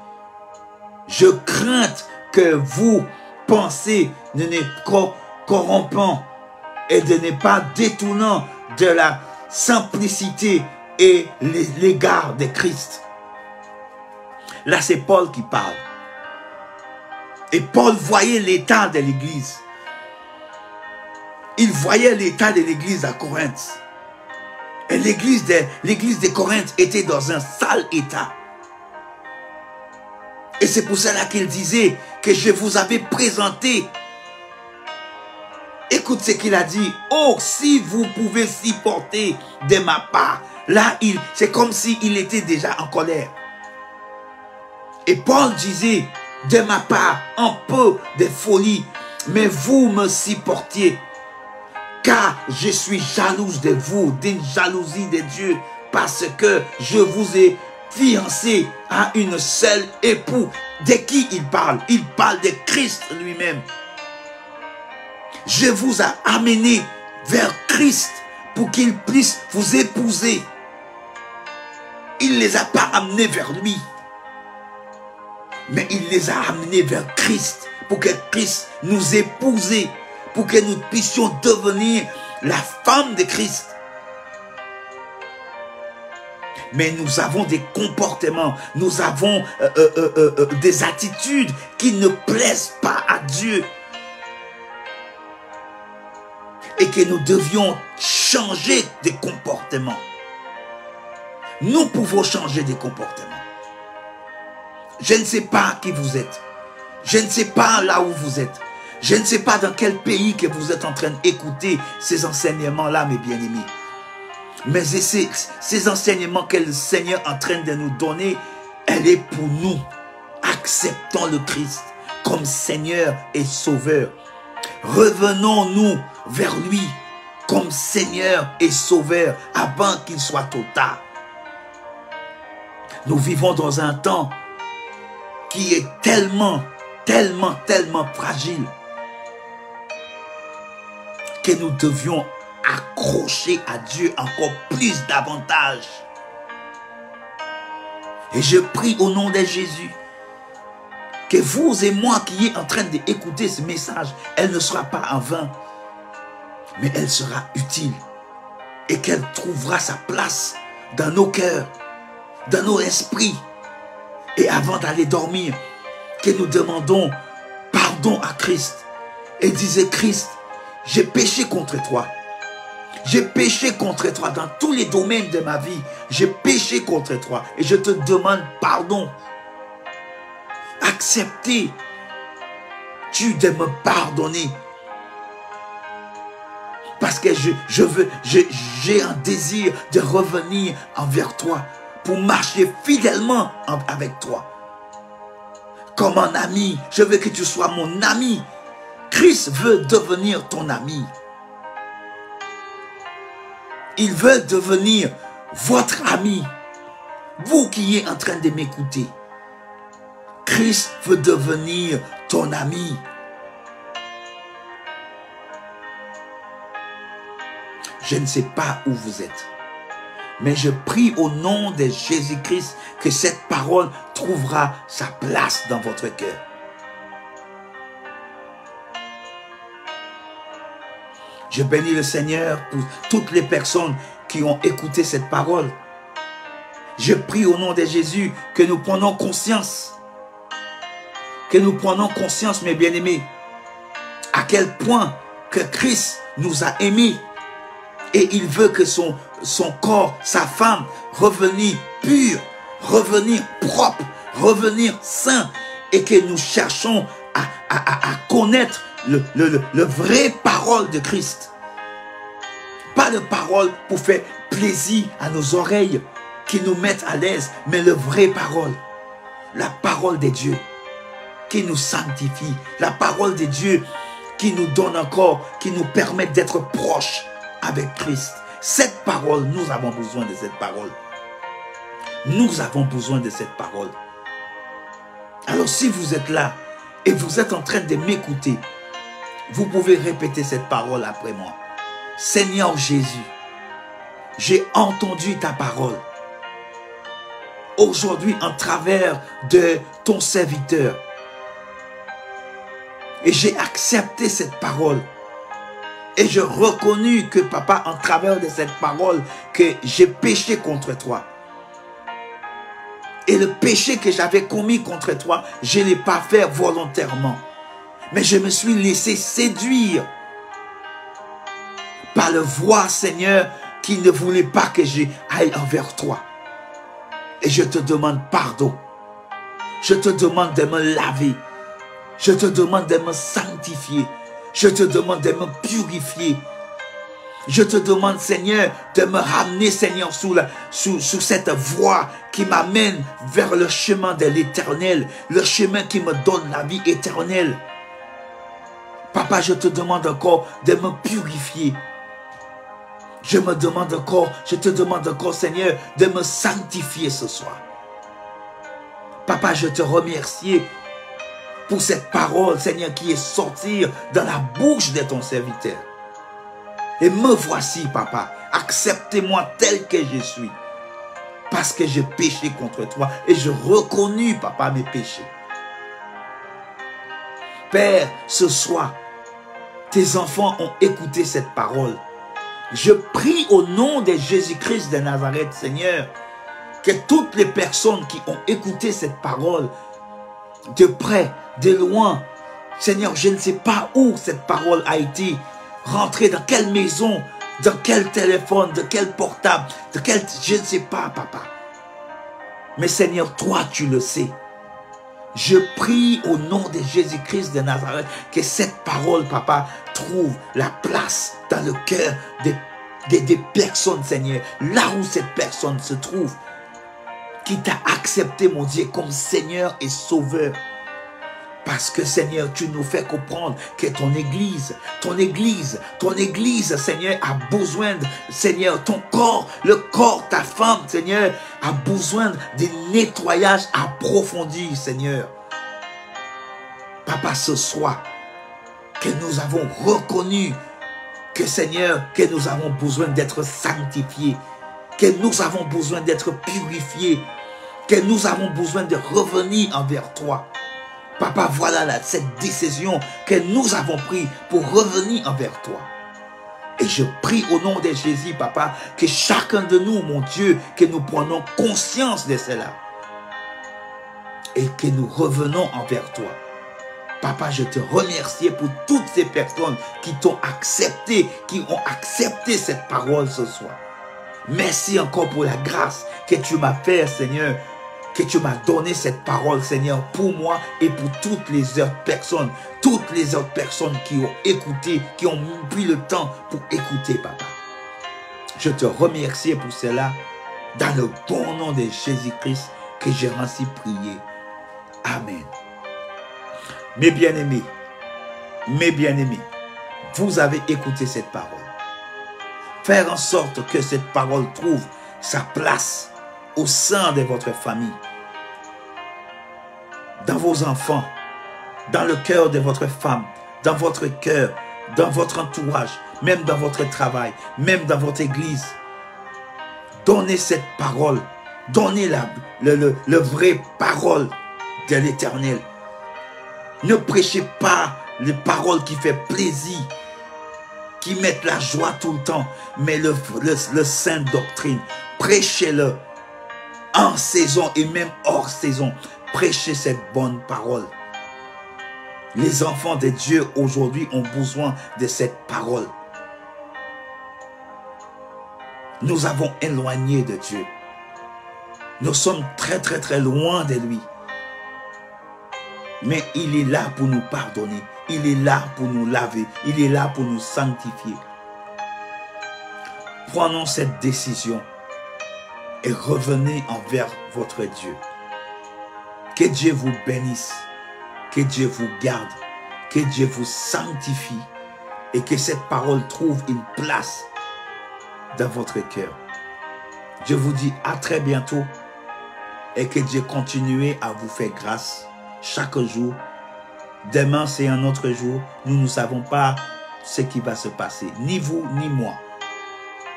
je crains que vous pensiez de ne corrompant et de ne pas détournant de la simplicité et l'égard de Christ. Là, c'est Paul qui parle. Et Paul voyait l'état de l'église. Il voyait l'état de l'église à Corinthe. Et l'église de Corinthe était dans un sale état. Et c'est pour cela qu'il disait que je vous avais présenté. Écoute ce qu'il a dit. Oh, si vous pouvez supporter de ma part. Là, c'est comme s'il était déjà en colère. Et Paul disait, de ma part, un peu de folie, mais vous me supportiez. Car je suis jalouse de vous, d'une jalousie de Dieu, parce que je vous ai fiancé à une seule épouse. De qui il parle? Il parle de Christ lui-même. Je vous ai amené vers Christ pour qu'il puisse vous épouser. Il ne les a pas amenés vers lui, mais il les a amenés vers Christ pour que Christ nous épouse, pour que nous puissions devenir la femme de Christ. Mais nous avons des comportements, nous avons des attitudes qui ne plaisent pas à Dieu. Et que nous devions changer de comportement. Nous pouvons changer de comportement. Je ne sais pas qui vous êtes. Je ne sais pas là où vous êtes. Je ne sais pas dans quel pays que vous êtes en train d'écouter ces enseignements-là, mes bien-aimés. Mais ces enseignements que le Seigneur est en train de nous donner, elle est pour nous. Acceptons le Christ comme Seigneur et Sauveur. Revenons-nous vers lui comme Seigneur et Sauveur avant qu'il soit trop tard. Nous vivons dans un temps qui est tellement fragile que nous devions accrocher à Dieu encore plus davantage. Et je prie au nom de Jésus que vous et moi qui est en train d'écouter ce message, elle ne sera pas en vain, mais elle sera utile et qu'elle trouvera sa place dans nos cœurs, dans nos esprits. Et avant d'aller dormir, que nous demandons pardon à Christ et disons, Christ, j'ai péché contre toi. J'ai péché contre toi dans tous les domaines de ma vie. J'ai péché contre toi et je te demande pardon. Acceptes-tu de me pardonner? Parce que j'ai un désir de revenir envers toi pour marcher fidèlement avec toi. Comme un ami, je veux que tu sois mon ami. Christ veut devenir ton ami. Il veut devenir votre ami. Vous qui êtes en train de m'écouter. Christ veut devenir ton ami. Je ne sais pas où vous êtes. Mais je prie au nom de Jésus-Christ que cette parole trouvera sa place dans votre cœur. Je bénis le Seigneur pour toutes les personnes qui ont écouté cette parole. Je prie au nom de Jésus que nous prenons conscience. Que nous prenons conscience, mes bien-aimés, à quel point que Christ nous a aimés. Et il veut que son corps, sa femme, revenir pur, revenir propre, revenir sain. Et que nous cherchons à connaître le vrai parole de Christ. Pas de parole pour faire plaisir à nos oreilles, qui nous mettent à l'aise, mais le vrai parole. La parole de Dieu qui nous sanctifie. La parole de Dieu qui nous donne encore, qui nous permet d'être proches avec Christ. Cette parole, nous avons besoin de cette parole. Nous avons besoin de cette parole. Alors si vous êtes là et vous êtes en train de m'écouter, vous pouvez répéter cette parole après moi. Seigneur Jésus, j'ai entendu ta parole. Aujourd'hui, en travers de ton serviteur, et j'ai accepté cette parole. Et je reconnus que, papa, en travers de cette parole, que j'ai péché contre toi. Et le péché que j'avais commis contre toi, je ne l'ai pas fait volontairement. Mais je me suis laissé séduire par le voix, Seigneur, qui ne voulait pas que j'aille envers toi. Et je te demande pardon. Je te demande de me laver. Je te demande de me sanctifier. Je te demande de me purifier. Je te demande, Seigneur, de me ramener, Seigneur, sous cette voie qui m'amène vers le chemin de l'éternel, le chemin qui me donne la vie éternelle. Papa, je te demande encore de me purifier. Je te demande encore, Seigneur, de me sanctifier ce soir. Papa, je te remercie pour cette parole, Seigneur, qui est sortie dans la bouche de ton serviteur. Et me voici, papa. Acceptez-moi tel que je suis. Parce que j'ai péché contre toi. Et je reconnus, papa, mes péchés. Père, ce soir, tes enfants ont écouté cette parole. Je prie au nom de Jésus-Christ de Nazareth, Seigneur, que toutes les personnes qui ont écouté cette parole, de près, de loin, Seigneur, je ne sais pas où cette parole a été rentrée, dans quelle maison, dans quel téléphone, de quel portable, je ne sais pas, papa. Mais Seigneur, toi, tu le sais. Je prie au nom de Jésus-Christ de Nazareth que cette parole, papa, trouve la place dans le cœur des personnes, Seigneur, là où cette personne se trouve, qui t'a accepté, mon Dieu, comme Seigneur et Sauveur. Parce que, Seigneur, tu nous fais comprendre que ton Église, Seigneur, a besoin, Seigneur, ton corps, le corps, ta femme, Seigneur, a besoin de nettoyage approfondi, Seigneur. Papa, ce soir, que nous avons reconnu que, Seigneur, que nous avons besoin d'être sanctifiés, que nous avons besoin d'être purifiés, que nous avons besoin de revenir envers toi. Papa, voilà cette décision que nous avons prise pour revenir envers toi. Et je prie au nom de Jésus, papa, que chacun de nous, mon Dieu, que nous prenons conscience de cela. Et que nous revenons envers toi. Papa, je te remercie pour toutes ces personnes qui t'ont accepté, qui ont accepté cette parole ce soir. Merci encore pour la grâce que tu m'as fait, Seigneur, que tu m'as donné cette parole, Seigneur, pour moi et pour toutes les autres personnes qui ont écouté, qui ont pris le temps pour écouter, papa. Je te remercie pour cela, dans le bon nom de Jésus-Christ, que j'ai ainsi prié. Amen. Mes bien-aimés, vous avez écouté cette parole. Faire en sorte que cette parole trouve sa place au sein de votre famille, dans vos enfants, dans le cœur de votre femme, dans votre cœur, dans votre entourage, même dans votre travail, même dans votre église. Donnez cette parole, donnez le vrai parole de l'Éternel. Ne prêchez pas les paroles qui font plaisir, qui mettent la joie tout le temps, mais le sainte doctrine. Prêchez-le. en saison et même hors saison. Prêchez cette bonne parole. Les enfants de Dieu aujourd'hui ont besoin de cette parole. Nous avons éloigné de Dieu. Nous sommes très très très loin de lui. Mais il est là pour nous pardonner. Il est là pour nous laver. Il est là pour nous sanctifier. Prenons cette décision et revenez envers votre Dieu. Que Dieu vous bénisse. Que Dieu vous garde. Que Dieu vous sanctifie. Et que cette parole trouve une place dans votre cœur. Je vous dis à très bientôt. Et que Dieu continue à vous faire grâce chaque jour. Demain, c'est un autre jour. Nous ne savons pas ce qui va se passer. Ni vous, ni moi.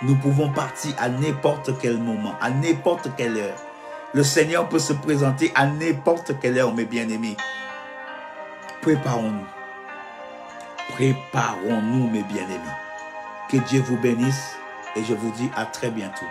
Nous pouvons partir à n'importe quel moment, à n'importe quelle heure. Le Seigneur peut se présenter à n'importe quelle heure, mes bien-aimés. Préparons-nous. Préparons-nous, mes bien-aimés. Que Dieu vous bénisse et je vous dis à très bientôt.